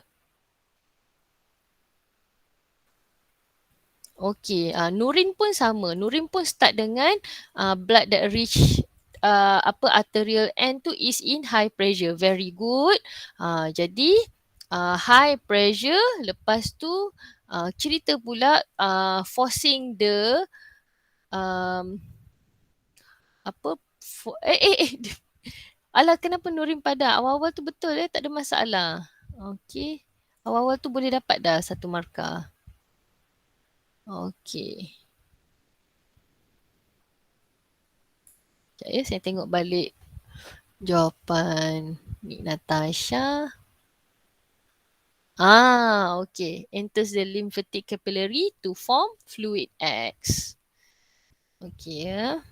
Okay. Nurin pun sama. Nurin pun start dengan blood that reach arterial end tu is in high pressure. Very good. Jadi high pressure, lepas tu cerita pula forcing the alah, kenapa Nurin padam? Awal-awal tu betul tak ada masalah. Okey. Awal-awal tu boleh dapat dah satu markah. Okey. Sekejap ya, saya tengok balik jawapan Nik Natasha. Okay. Enters the lymphatic capillary to form fluid X. Okay ya.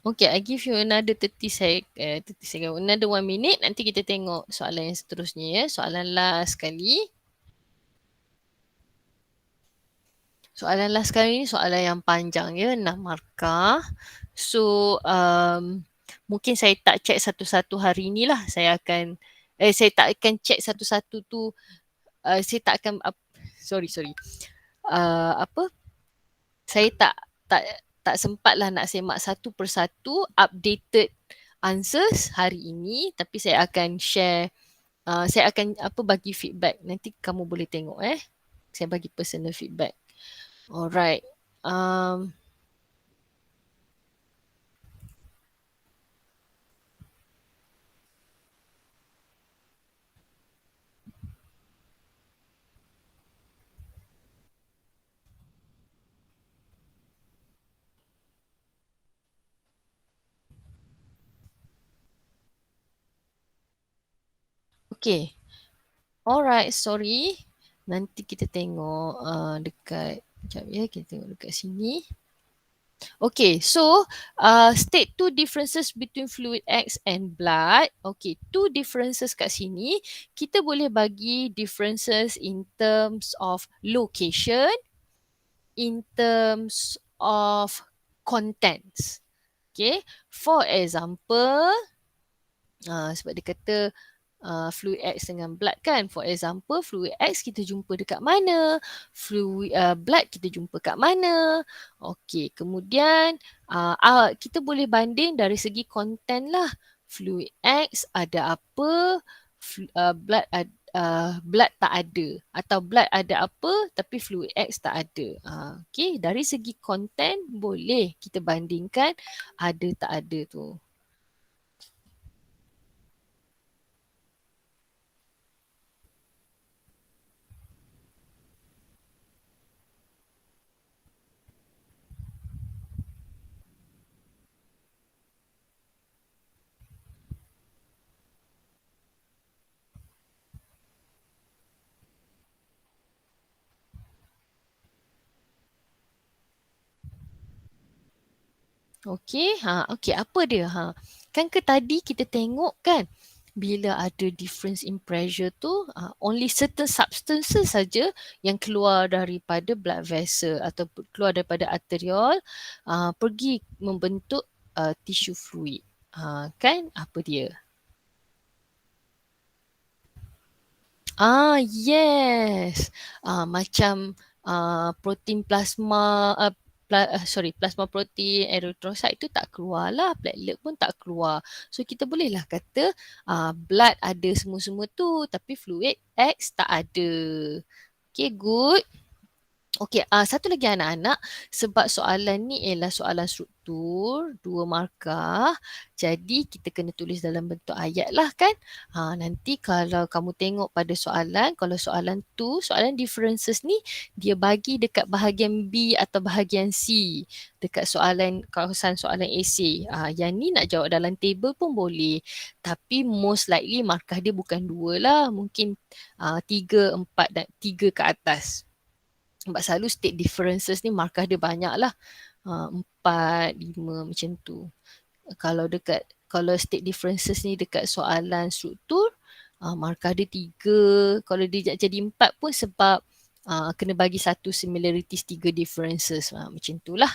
Okay, I give you another 30 second, another 1 minute. Nanti kita tengok soalan yang seterusnya ya. Soalan last sekali. Soalan last sekali ni soalan yang panjang ya, 6 markah. So, mungkin saya tak check satu-satu hari ni lah. Saya tak akan check satu-satu tu. Saya tak akan, sorry. Apa? Saya tak tak sempat lah nak semak satu persatu updated answers hari ini, tapi saya akan share, saya akan bagi feedback. Nanti kamu boleh tengok saya bagi personal feedback. Alright. Okay. Alright, sorry. Nanti kita tengok dekat, sekejap ya, kita tengok dekat sini. Okay, so state two differences between fluid X and blood. Okay, two differences kat sini. Kita boleh bagi differences in terms of location, in terms of contents. Okay, for example, sebab dia kata fluid X dengan blood kan. For example, fluid X kita jumpa dekat mana? Fluid blood kita jumpa kat mana? Okey, kemudian kita boleh banding dari segi konten lah. Fluid X ada apa? Blood tak ada. Atau blood ada apa tapi fluid X tak ada. Okey, dari segi konten boleh kita bandingkan ada tak ada tu. Okey, okey, apa dia? Kan ke tadi kita tengok kan bila ada difference in pressure tu only certain substances saja yang keluar daripada blood vessel atau keluar daripada arteriol pergi membentuk tissue fluid. Kan apa dia? Yes. Macam protein plasma, plasma protein, erythrocyte tu tak keluar lah, platelet pun tak keluar. So kita bolehlah kata blood ada semua-semua tu tapi fluid X tak ada. Okay, good. Okey, satu lagi anak-anak, sebab soalan ni ialah soalan struktur, 2 markah. Jadi kita kena tulis dalam bentuk ayat lah kan. Nanti kalau kamu tengok pada soalan, kalau soalan tu, soalan differences ni dia bagi dekat bahagian B atau bahagian C. Dekat kawasan soalan esei. Yang ni nak jawab dalam table pun boleh. Tapi most likely markah dia bukan 2 lah. Mungkin 3, 4 dan 3 ke atas. Sebab selalu state differences ni markah dia banyak lah. 4, 5 macam tu. Kalau state differences ni dekat soalan struktur, markah dia 3. Kalau dia jadi 4 pun sebab kena bagi satu similarities 3 differences. Macam tu lah.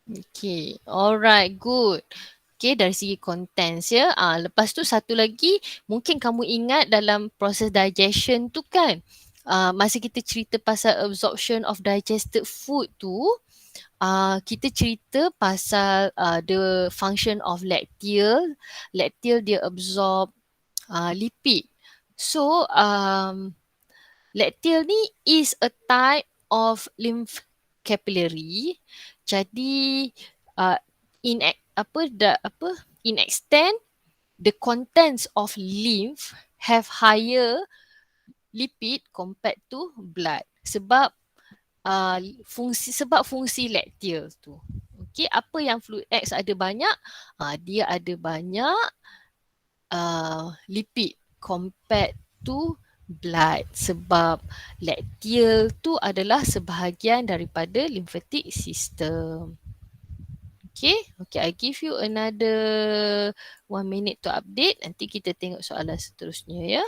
Okay, alright, good. Okay, dari segi contents ya. Lepas tu satu lagi, mungkin kamu ingat dalam proses digestion tu kan, masa kita cerita pasal absorption of digested food tu, kita cerita pasal the function of lacteal. Lacteal dia absorb lipid. So lacteal ni is a type of lymph capillary. Jadi in in extent the contents of lymph have higher lipid compared to blood sebab fungsi lacteal tu. Okey, apa yang fluid X ada banyak? Dia ada banyak lipid compared to blood sebab lacteal tu adalah sebahagian daripada lymphatic system. Okay, I give you another 1 minute to update. Nanti kita tengok soalan seterusnya ya.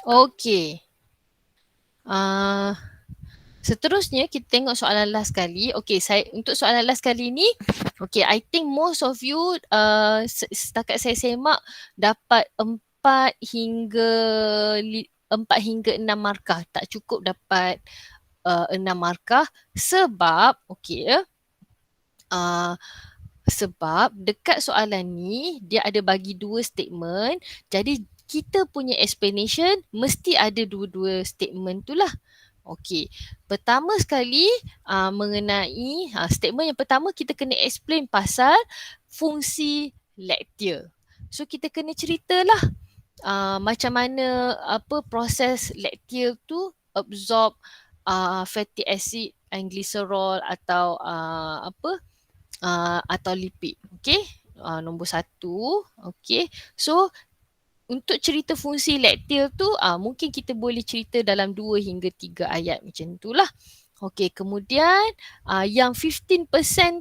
Okay. Seterusnya kita tengok soalan last kali. Okay, untuk soalan last kali ni, okay, I think most of you setakat saya semak dapat 4 hingga 6 markah. Tak cukup dapat 6 markah sebab sebab dekat soalan ni dia ada bagi 2 statement. Jadi kita punya explanation mesti ada dua-dua statement tu lah. Okey, pertama sekali mengenai statement yang pertama kita kena explain pasal fungsi lacteal. So kita kena ceritalah macam mana proses lacteal tu absorb fatty acid and glycerol atau atau lipid. Okey, nombor 1. Okey, so untuk cerita fungsi lacteal tu mungkin kita boleh cerita dalam 2 hingga 3 ayat macam itulah. Okey, kemudian yang 15%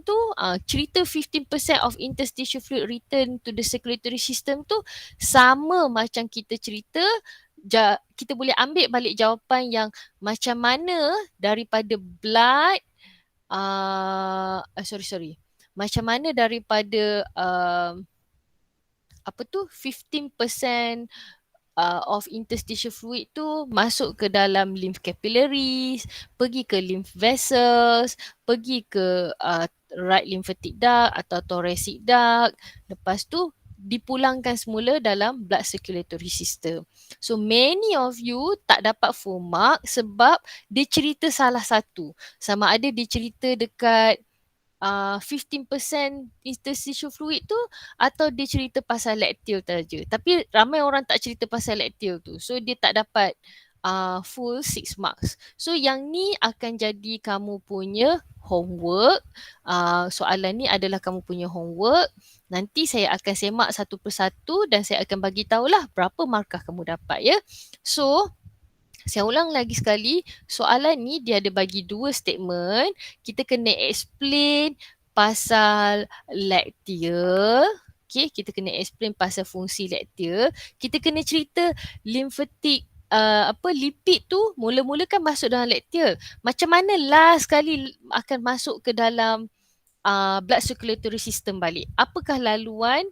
tu cerita 15% of interstitial fluid return to the circulatory system tu sama macam kita cerita kita boleh ambil balik jawapan yang macam mana daripada blood macam mana daripada 15% of interstitial fluid tu masuk ke dalam lymph capillaries, pergi ke lymph vessels, pergi ke right lymphatic duct atau thoracic duct. Lepas tu dipulangkan semula dalam blood circulatory system. So many of you tak dapat full mark sebab dia cerita salah satu. Sama ada dia cerita dekat 15% interstitial fluid tu atau dia cerita pasal lacteal saja. Tapi ramai orang tak cerita pasal lacteal tu. So dia tak dapat full 6 marks. So yang ni akan jadi kamu punya homework. Soalan ni adalah kamu punya homework. Nanti saya akan semak satu persatu dan saya akan bagi tahulah berapa markah kamu dapat ya. So saya ulang lagi sekali, soalan ni dia ada bagi 2 statement. Kita kena explain pasal lacteal. Okay, kita kena explain pasal fungsi lacteal. Kita kena cerita lymphatic lipid tu mula-mula kan masuk dalam lacteal. Macam mana last kali akan masuk ke dalam blood circulatory system balik? Apakah laluan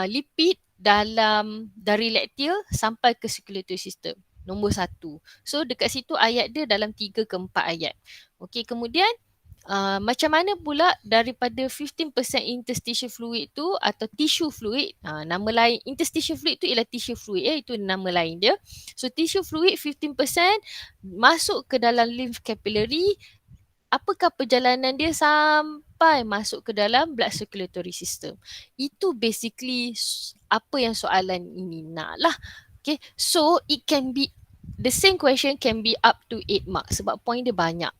lipid dari lacteal sampai ke circulatory system? Nombor 1. So dekat situ ayat dia dalam 3 ke 4 ayat. Okey, kemudian Macam mana pula daripada 15% interstitial fluid tu atau tissue fluid, nama lain interstitial fluid tu ialah tissue fluid, itu nama lain dia. So tissue fluid 15% masuk ke dalam lymph capillary. Apakah perjalanan dia sampai masuk ke dalam blood circulatory system? Itu basically apa yang soalan ini nak lah. Okay, so it can be, the same question can be up to 8 marks sebab point dia banyak.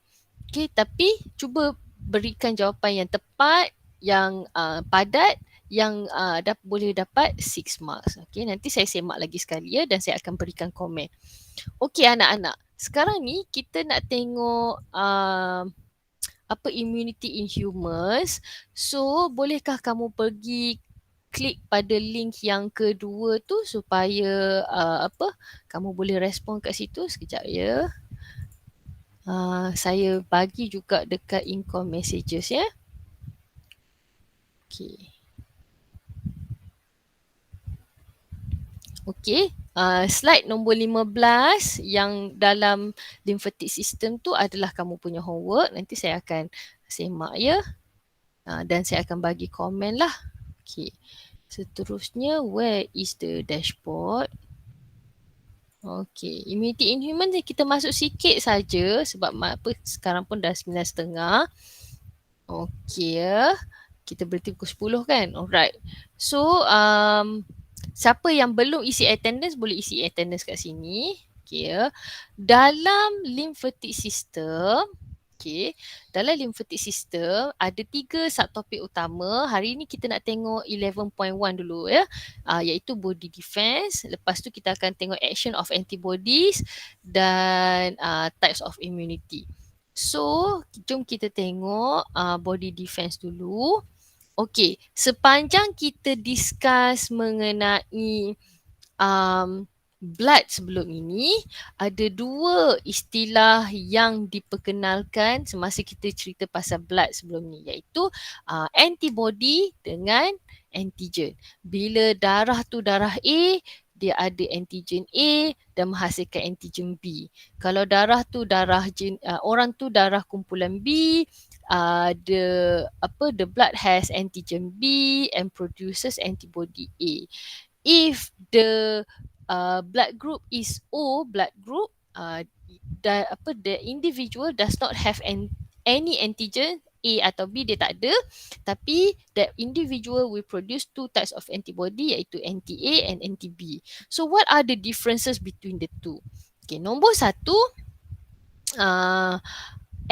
Okay, tapi cuba berikan jawapan yang tepat, yang padat, yang boleh dapat 6 marks. Okay, nanti saya semak lagi sekali ya dan saya akan berikan komen. Okay anak-anak, sekarang ni kita nak tengok apa immunity in humans. So bolehkah kamu pergi klik pada link yang kedua tu supaya kamu boleh respon kat situ sekejap ya. Saya bagi juga dekat income messages ya. Okay. Okay. Slide nombor 15 yang dalam lymphatic system tu adalah kamu punya homework. Nanti saya akan semak ya. Dan saya akan bagi komen lah. Okay. Seterusnya, where is the dashboard? Okay, immunity in human kita masuk sikit saja sebab sekarang pun dah 9.30. Okay ya. Kita berhenti pukul 10 kan? Alright. So, siapa yang belum isi attendance boleh isi attendance kat sini. Okay ya. Dalam lymphatic system, okay, dalam lymphatic system ada 3 subtopik utama. Hari ni kita nak tengok 11.1 dulu ya, iaitu body defense. Lepas tu kita akan tengok action of antibodies dan types of immunity. So, jom kita tengok body defense dulu. Okay, sepanjang kita discuss mengenai blood sebelum ini, ada 2 istilah yang diperkenalkan semasa kita cerita pasal blood sebelum ni, iaitu antibody dengan antigen. Bila darah tu darah A, dia ada antigen A dan menghasilkan antigen B. Kalau darah tu darah orang tu darah kumpulan B, the blood has antigen B and produces antibody A. If the blood group is O blood group, the individual does not have any antigen A atau B, dia tak ada, tapi that individual will produce 2 types of antibody, iaitu anti-A and anti-B. So what are the differences between the two? Okay, nombor 1,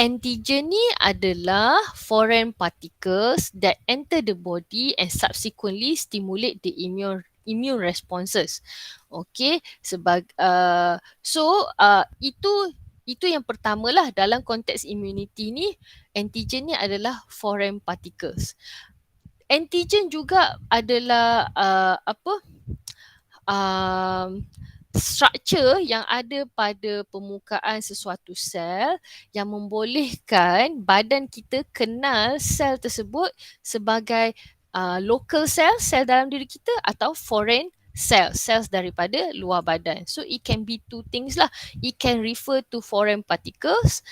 antigen ni adalah foreign particles that enter the body and subsequently stimulate the immune responses. Okay, itu yang pertama lah dalam konteks immunity ni. Antigen ni adalah foreign particles. Antigen juga adalah structure yang ada pada permukaan sesuatu sel yang membolehkan badan kita kenal sel tersebut sebagai local cell, sel dalam diri kita, atau foreign cells daripada luar badan. So it can be 2 things lah. It can refer to foreign particles.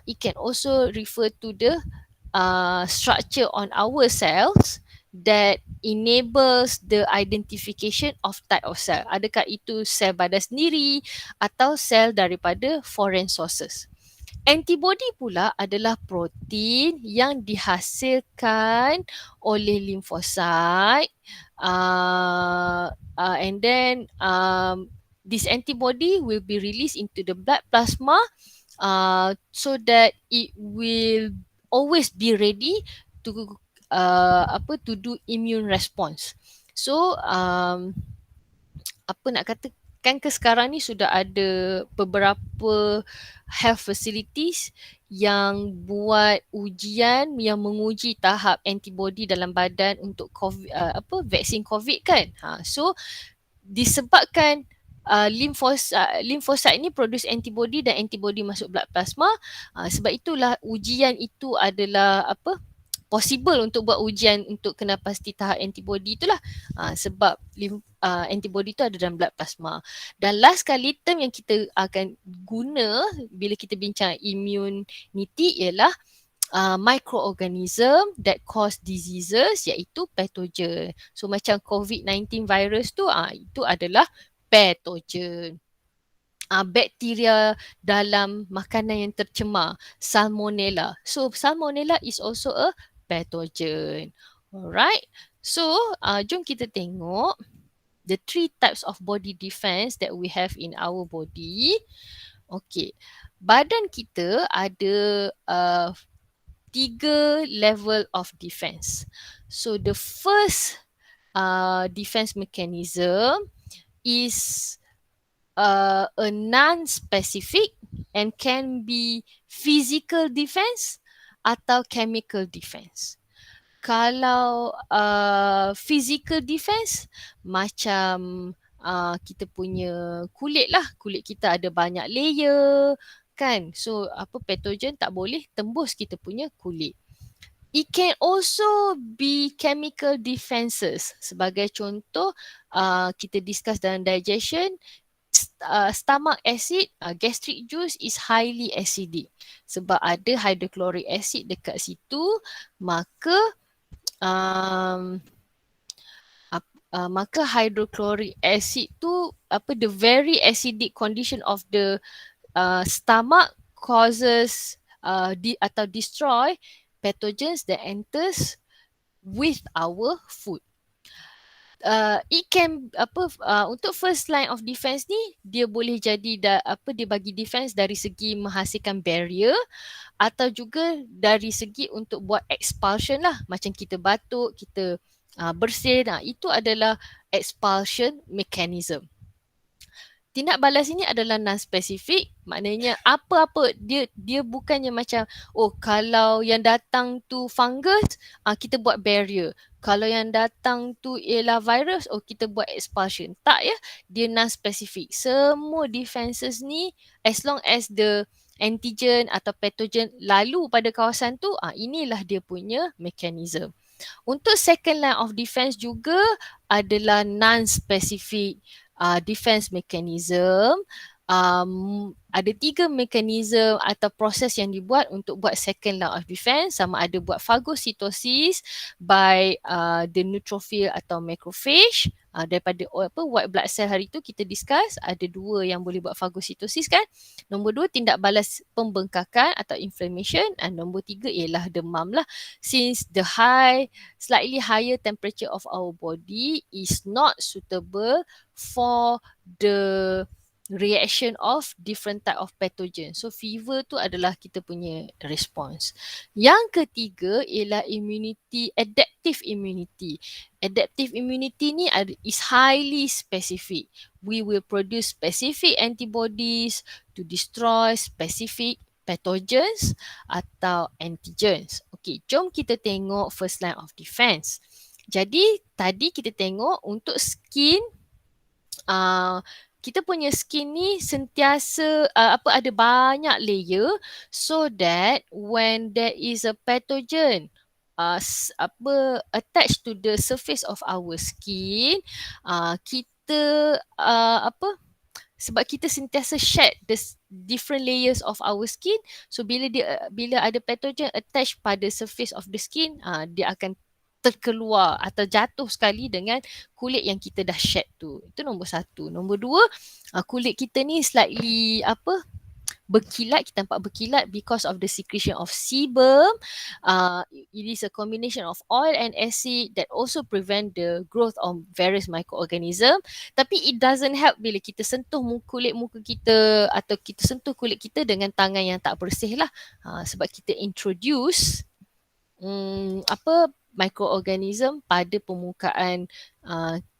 It can also refer to the structure on our cells that enables the identification of type of cell. Adakah itu sel badan sendiri atau sel daripada foreign sources. Antibody pula adalah protein yang dihasilkan oleh limfosit, and then this antibody will be released into the blood plasma so that it will always be ready to do immune response. So apa nak kata, kan ke sekarang ni sudah ada beberapa health facilities yang buat ujian yang menguji tahap antibody dalam badan untuk COVID, vaksin COVID kan. So disebabkan limfosit ini produce antibody dan antibody masuk blood plasma, sebab itulah ujian itu adalah possible untuk buat ujian untuk kena pasti tahap antibody itulah, sebab antibody itu ada dalam blood plasma. Dan last kali term yang kita akan guna bila kita bincang immunity ialah microorganism that cause diseases, iaitu pathogen. So macam COVID-19 virus tu, itu adalah pathogen. Bakteria dalam makanan yang tercemar, salmonella. So salmonella is also a pathogen. Alright. So jom kita tengok the 3 types of body defense that we have in our body. Okay. Badan kita ada 3 level of defense. So the first defense mechanism is a non-specific and can be physical defense atau chemical defense. Kalau physical defense macam kita punya kulit lah, kulit kita ada banyak layer kan, so pathogen tak boleh tembus kita punya kulit. It can also be chemical defenses. Sebagai contoh, kita discuss dalam digestion, stomach acid, gastric juice is highly acidic. Sebab ada hydrochloric acid dekat situ, maka maka hydrochloric acid tu the very acidic condition of the stomach causes atau destroy pathogens that enters with our food. It can untuk first line of defense ni dia boleh jadi dia bagi defense dari segi menghasilkan barrier atau juga dari segi untuk buat expulsion lah, macam kita batuk, kita bersin, itu adalah expulsion mechanism. Tindak balas ini adalah non-specific, maknanya apa-apa dia bukannya macam kalau yang datang tu fungus, kita buat barrier. Kalau yang datang tu ialah virus, kita buat expulsion. Tak ya, dia non-specific. Semua defenses ni as long as the antigen atau pathogen lalu pada kawasan tu, inilah dia punya mechanism. Untuk second line of defense juga adalah non-specific defense mechanism. Ada 3 mekanisme atau proses yang dibuat untuk buat second line of defense, sama ada buat phagocytosis by the neutrophil atau macrophage. Daripada white blood cell hari tu kita discuss ada 2 yang boleh buat phagocytosis kan. Nombor 2 tindak balas pembengkakan atau inflammation, and nombor 3 ialah demam lah. Since the slightly higher temperature of our body is not suitable for the reaction of different type of pathogen. So fever tu adalah kita punya response. Yang ketiga ialah immunity, adaptive immunity. Adaptive immunity ni is highly specific. We will produce specific antibodies to destroy specific pathogens atau antigens. Okay, jom kita tengok first line of defense. Jadi tadi kita tengok untuk skin, kita punya skin ni sentiasa ada banyak layer, so that when there is a pathogen attached to the surface of our skin, kita sebab kita sentiasa shed the different layers of our skin, so bila ada pathogen attached pada surface of the skin, dia akan terkeluar atau jatuh sekali dengan kulit yang kita dah shed tu. Itu nombor 1. Nombor 2, kulit kita ni slightly berkilat, kita nampak berkilat because of the secretion of sebum. It is a combination of oil and acid that also prevent the growth of various microorganism. Tapi it doesn't help bila kita sentuh kulit muka kita atau kita sentuh kulit kita dengan tangan yang tak bersih lah. Sebab kita introduce microorganism pada permukaan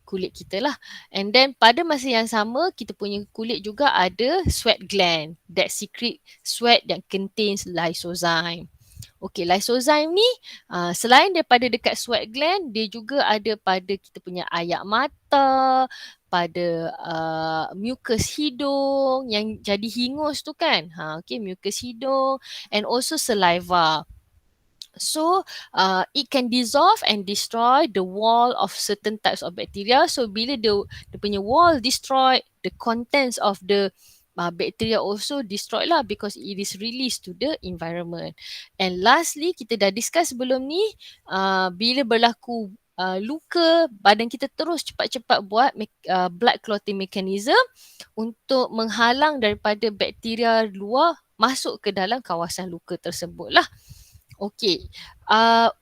kulit kita lah. And then pada masa yang sama, kita punya kulit juga ada sweat gland that secrete sweat that contains lysozyme. Okay, lysozyme ni selain daripada dekat sweat gland, dia juga ada pada kita punya ayak mata, pada mucus hidung yang jadi hingus tu kan. Okay, mucus hidung and also saliva. So it can dissolve and destroy the wall of certain types of bacteria. So bila dia punya wall destroyed, the contents of the bacteria also destroyed lah because it is released to the environment. And lastly, kita dah discuss sebelum ni, bila berlaku luka, badan kita terus cepat-cepat buat blood clotting mechanism untuk menghalang daripada bakteria luar masuk ke dalam kawasan luka tersebut lah. Okey,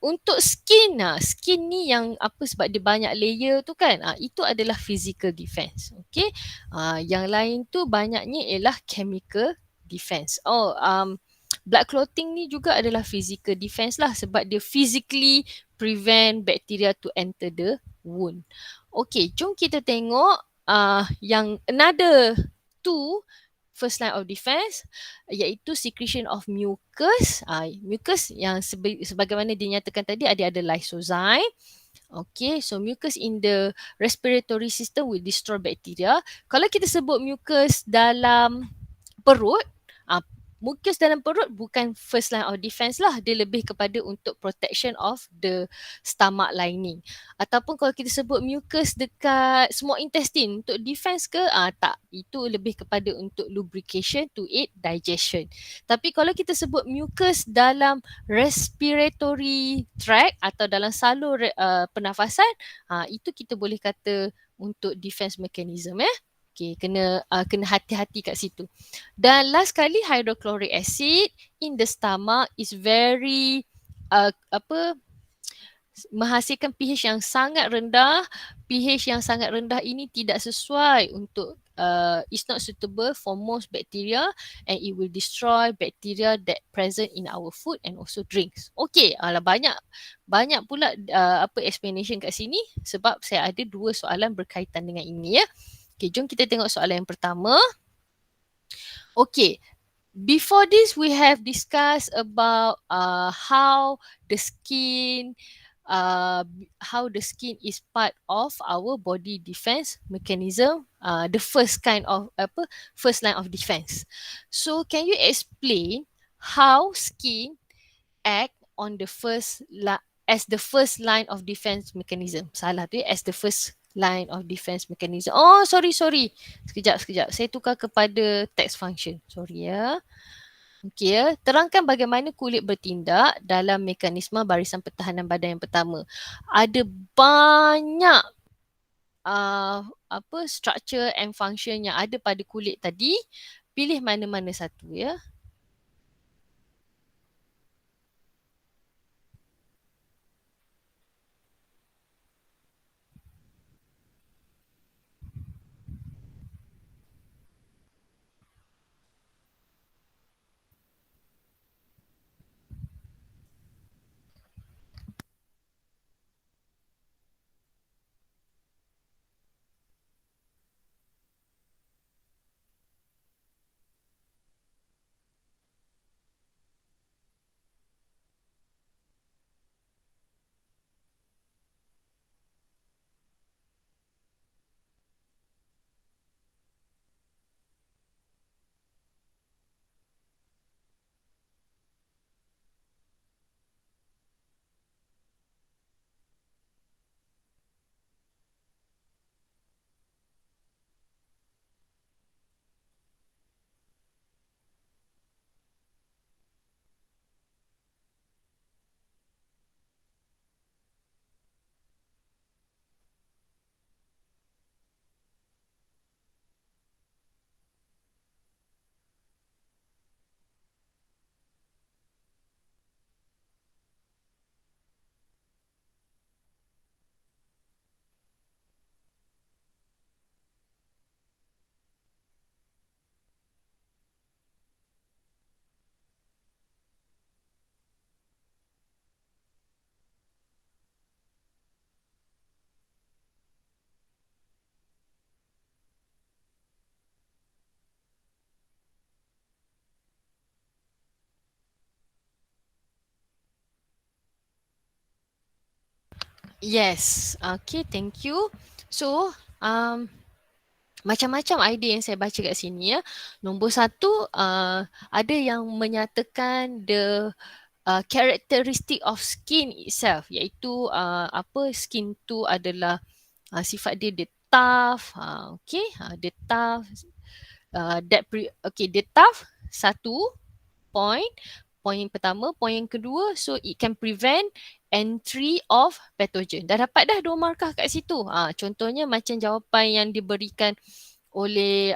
untuk skin, skin ni yang apa sebab dia banyak layer tu kan, itu adalah physical defense. Okey, yang lain tu banyaknya ialah chemical defense. Blood clotting ni juga adalah physical defense lah sebab dia physically prevent bacteria to enter the wound. Okey, jom kita tengok yang another two first line of defense iaitu secretion of mucus. Mucus yang sebagaimana dinyatakan tadi ada lysozyme. Okay, so mucus in the respiratory system will destroy bacteria. Kalau kita sebut mucus dalam perut, mucus dalam perut bukan first line of defense lah. Dia lebih kepada untuk protection of the stomach lining. Ataupun kalau kita sebut mucus dekat small intestine untuk defense ke? Tak. Itu lebih kepada untuk lubrication to aid digestion. Tapi kalau kita sebut mucus dalam respiratory tract atau dalam salur pernafasan, itu kita boleh kata untuk defense mechanism. Okay, kena hati-hati kat situ. Dan last kali, hydrochloric acid in the stomach is very menghasilkan pH yang sangat rendah. pH yang sangat rendah ini tidak sesuai untuk it's not suitable for most bacteria and it will destroy bacteria that present in our food and also drinks. Okay, banyak pula explanation kat sini sebab saya ada 2 soalan berkaitan dengan ini ya. Okay, jom kita tengok soalan yang pertama. Okay, before this we have discussed about how the skin is part of our body defense mechanism, the first line of defense. So can you explain how skin act on the as the first line of defense mechanism? Salah tu as the first line of defense mechanism. Oh, sorry. Sekejap. Saya tukar kepada text function. Sorry ya. Okey ya. Terangkan bagaimana kulit bertindak dalam mekanisme barisan pertahanan badan yang pertama. Ada banyak structure and function yang ada pada kulit tadi. Pilih mana-mana satu ya. Yes. Okay, thank you. So, macam-macam idea yang saya baca kat sini ya. Nombor 1, ada yang menyatakan the characteristic of skin itself, iaitu skin tu adalah sifat dia tough, dia tough. Dia tough, satu point. Point pertama. Point yang kedua, so it can prevent entry of pathogen. Dah dapat dah 2 markah kat situ. Contohnya macam jawapan yang diberikan oleh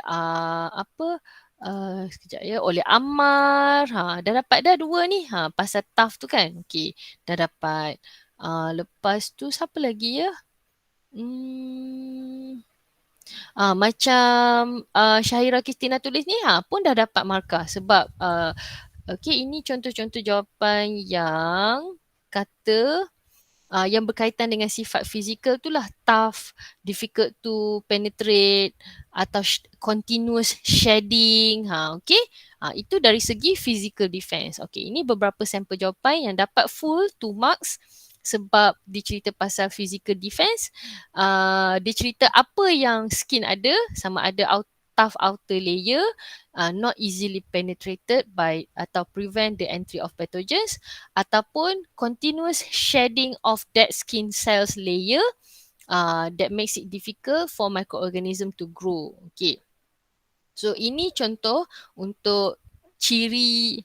sekejap ya, oleh Ammar. Dah dapat dah 2 ni. Pasal tough tu kan. Okey, dah dapat. Lepas tu siapa lagi ya? Macam Syahira Kristina tulis ni pun dah dapat markah sebab okey, ini contoh-contoh jawapan yang kata yang berkaitan dengan sifat fizikal itulah tough, difficult to penetrate atau continuous shedding. Okey. Itu dari segi physical defense. Okey, ini beberapa sampel jawapan yang dapat full 2 marks sebab dia cerita pasal physical defense. Dia cerita apa yang skin ada, sama ada tough outer layer, not easily penetrated by atau prevent the entry of pathogens, ataupun continuous shedding of dead skin cells layer that makes it difficult for microorganism to grow. Okay. So ini contoh untuk ciri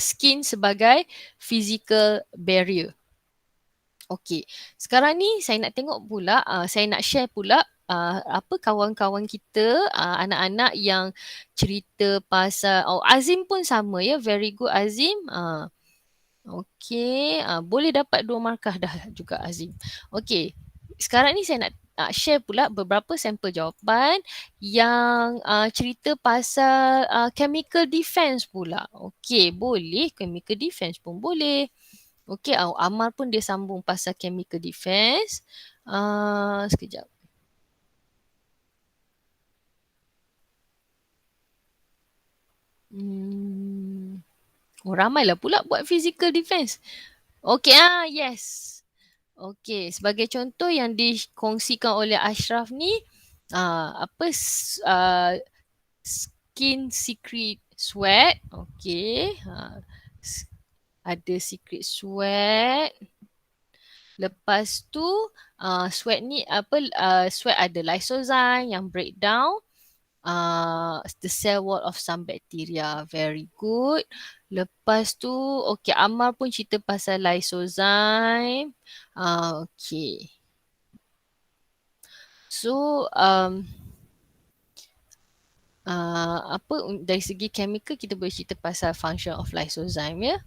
skin sebagai physical barrier. Okey, sekarang ni saya nak tengok pula, saya nak share pula apa kawan-kawan kita, anak-anak yang cerita pasal, Azim pun sama ya, very good Azim. Okey, boleh dapat 2 markah dah juga Azim. Okey, sekarang ni saya nak share pula beberapa sampel jawapan yang cerita pasal chemical defense pula. Okey, boleh chemical defense pun boleh. Okey, Amal pun dia sambung pasal chemical defense. Sekejap. Ramailah pula buat physical defense. Okey, yes. Okey, sebagai contoh yang dikongsikan oleh Ashraf ni, skin secret sweat. Okey, ada secret sweat. Lepas tu sweat ni sweat ada lysozyme yang breakdown the cell wall of some bacteria. Very good. Lepas tu okey, Ammar pun cerita pasal lysozyme. Okey. So dari segi chemical kita boleh cerita pasal function of lysozyme ya.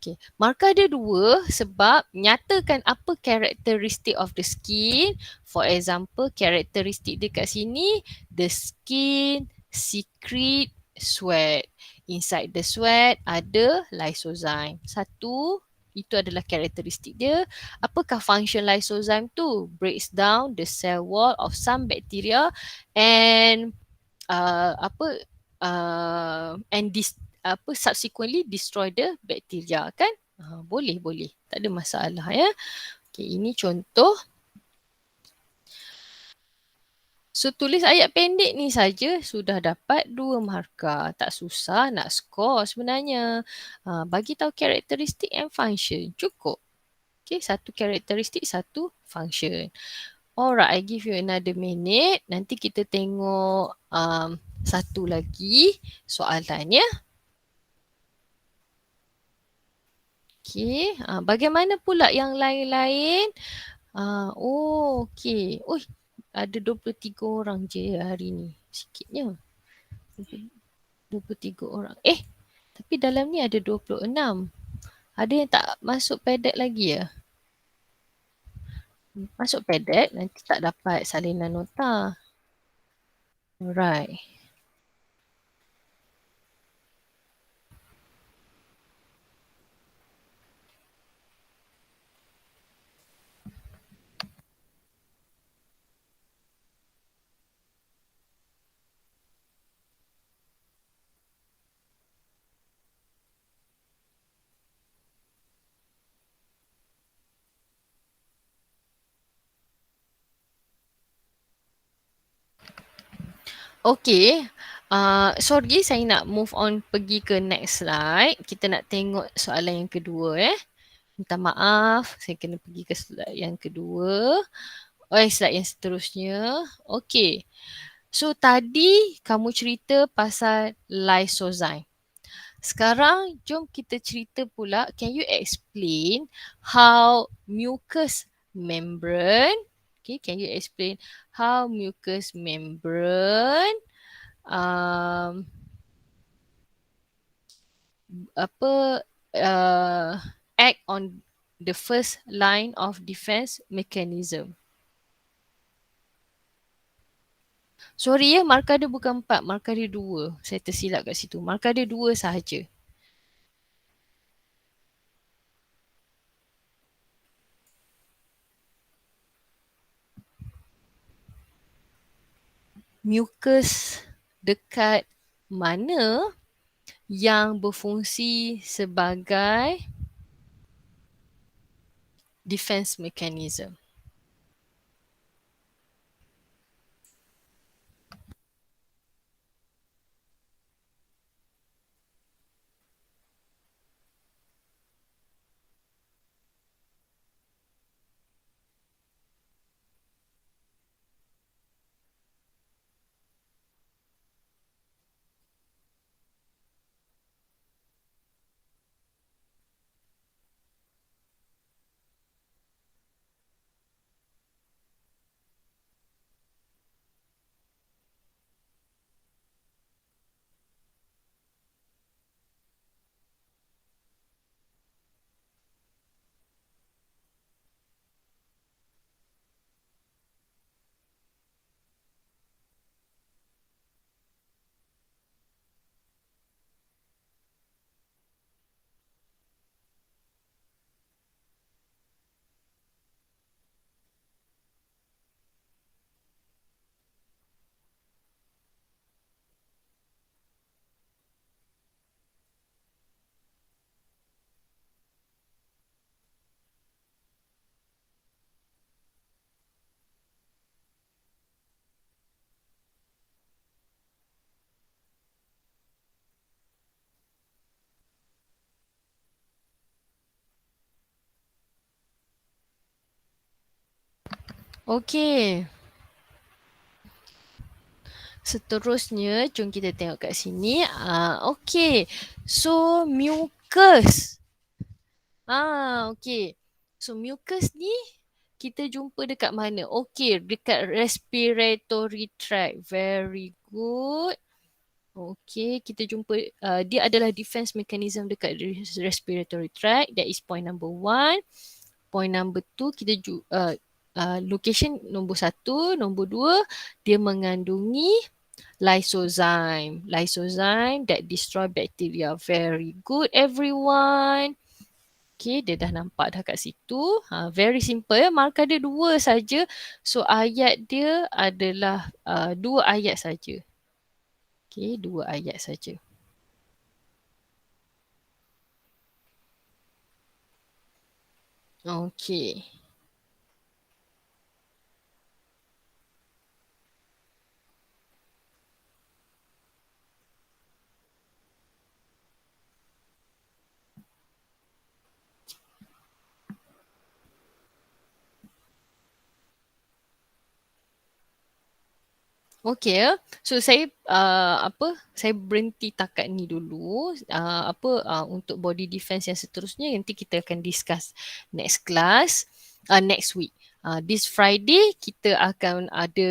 Okay. Markah dia 2 sebab nyatakan apa karakteristik of the skin. For example, karakteristik dia kat sini, the skin secrete sweat. Inside the sweat ada lysozyme. 1, itu adalah karakteristik dia. Apakah function lysozyme tu? Breaks down the cell wall of some bacteria and subsequently destroy the bacteria kan? Boleh. Tak ada masalah ya. Okay, ini contoh. So tulis ayat pendek ni saja sudah dapat 2 markah. Tak susah nak score sebenarnya. Bagi tahu karakteristik and function. Cukup. Okay, 1 karakteristik, 1 function. Alright, I give you another minute. Nanti kita tengok satu lagi soalannya. Okay, bagaimana pula yang lain-lain? Okay. Ada 23 orang je hari ni. Sikitnya. 23 orang. Tapi dalam ni ada 26. Ada yang tak masuk padat lagi ya? Masuk padat, nanti tak dapat salinan nota. Alright. Okay, sorry saya nak move on pergi ke next slide. Kita nak tengok soalan yang kedua Minta maaf, saya kena pergi ke slide yang kedua. Slide yang seterusnya. Okay, So tadi kamu cerita pasal lysozyme. Sekarang jom kita cerita pula, can you explain how mucous membrane, okay, can you explain how mucous membrane um, apa act on the first line of defense mechanism. Sorry ya, markah dia bukan 4, markah dia 2. Saya tersilap kat situ. Markah dia 2 sahaja. Mucus dekat mana yang berfungsi sebagai defense mechanism. Okey. Seterusnya, jom kita tengok kat sini. Okey. So, mucus. Okey. So, mucus ni kita jumpa dekat mana? Okey, dekat respiratory tract. Very good. Okey, kita jumpa dia adalah defense mechanism dekat respiratory tract. That is point number 1. Point number 2, kita location nombor 1, nombor 2, dia mengandungi lysozyme. Lysozyme that destroy bacteria. Very good everyone. Okay, dia dah nampak dah kat situ. Very simple ya. Markah dia 2 saja. So ayat dia adalah 2 ayat saja. Okay, 2 ayat saja. Okay. Okey ya. So saya saya berhenti takat ni dulu untuk body defense yang seterusnya nanti kita akan discuss next class, next week. This Friday kita akan ada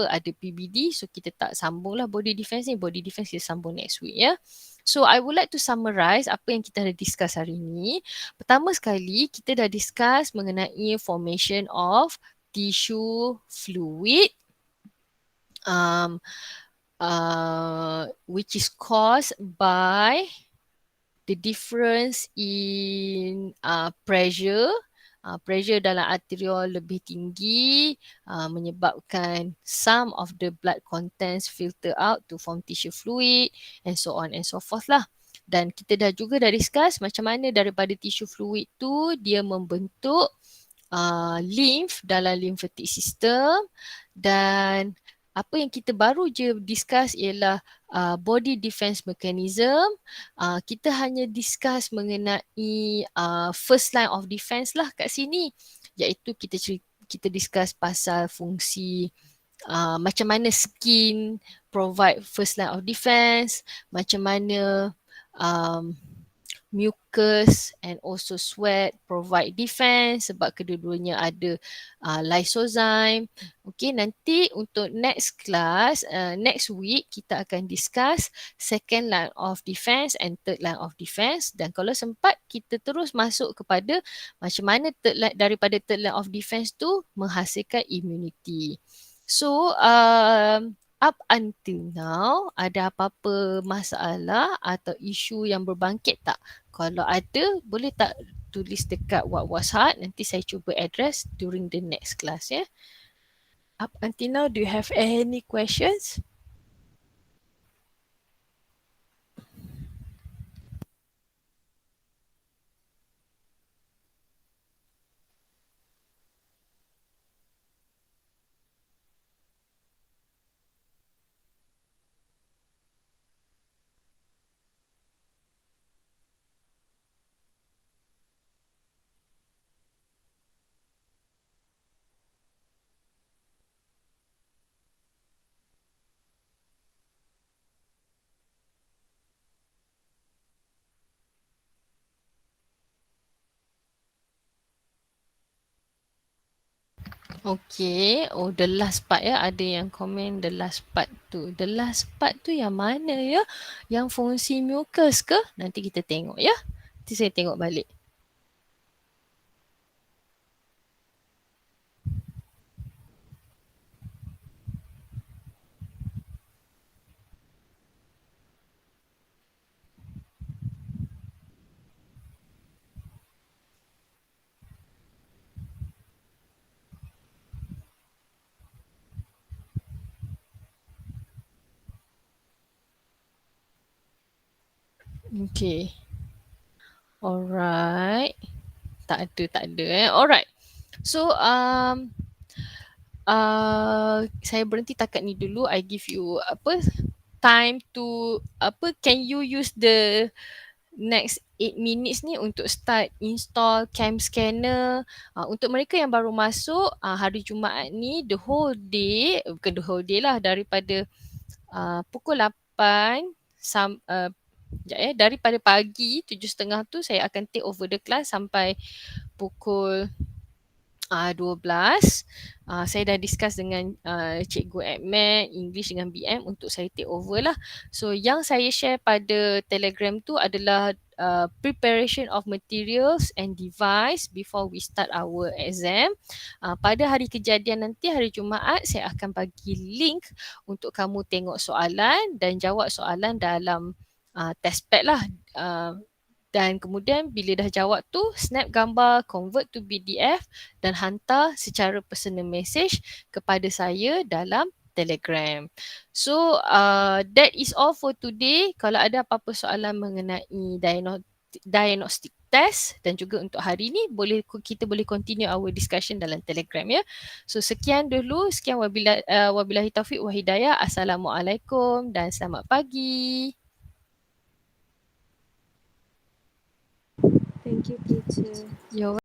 ada PBD, so kita tak sambunglah body defense ni. Body defense kita sambung next week ya. So I would like to summarize apa yang kita dah discuss hari ni. Pertama sekali kita dah discuss mengenai formation of tissue fluid, which is caused by the difference in pressure. Pressure dalam arteriol lebih tinggi menyebabkan some of the blood contents filter out to form tissue fluid and so on and so forth lah. Dan kita dah discuss macam mana daripada tissue fluid tu dia membentuk lymph dalam lymphatic system, dan apa yang kita baru je discuss ialah body defense mechanism. Kita hanya discuss mengenai first line of defense lah kat sini, iaitu kita discuss pasal fungsi macam mana skin provide first line of defense, macam mana um, mucus and also sweat provide defense sebab kedua-duanya ada lysozyme. Okay, nanti untuk next class, next week kita akan discuss second line of defense and third line of defense, dan kalau sempat kita terus masuk kepada macam mana daripada third line of defense tu menghasilkan immunity. So up until now, ada apa-apa masalah atau isu yang berbangkit tak? Kalau ada, boleh tak tulis dekat what was hard? Nanti saya cuba address during the next class ya. Up until now, do you have any questions? Okay, oh the last part ya, ada yang komen the last part tu. The last part tu yang mana ya? Yang fungsi mucus ke? Nanti kita tengok ya. Nanti saya tengok balik. Okay. Alright. Tak ada Alright. So saya berhenti takat ni dulu. I give you time to can you use the next 8 minutes ni untuk start install cam scanner. Untuk mereka yang baru masuk hari Jumaat ni, the whole day, bukan the whole day lah, daripada pukul 8 daripada pagi 7.30 tu saya akan take over the class sampai pukul 12. Saya dah discuss dengan Cikgu Admet, English dengan BM untuk saya take over lah. So yang saya share pada Telegram tu adalah preparation of materials and device before we start our exam. Pada hari kejadian nanti, hari Jumaat, saya akan bagi link untuk kamu tengok soalan dan jawab soalan dalam test pad lah. Dan kemudian bila dah jawab tu, snap gambar, convert to PDF dan hantar secara personal message kepada saya dalam Telegram. So that is all for today. Kalau ada apa-apa soalan mengenai diagnostic test dan juga untuk hari ni, kita boleh continue our discussion dalam Telegram ya. So sekian dulu, sekian wabillahi taufiq wa hidayah. Assalamualaikum dan selamat pagi. Thank you, teacher. You're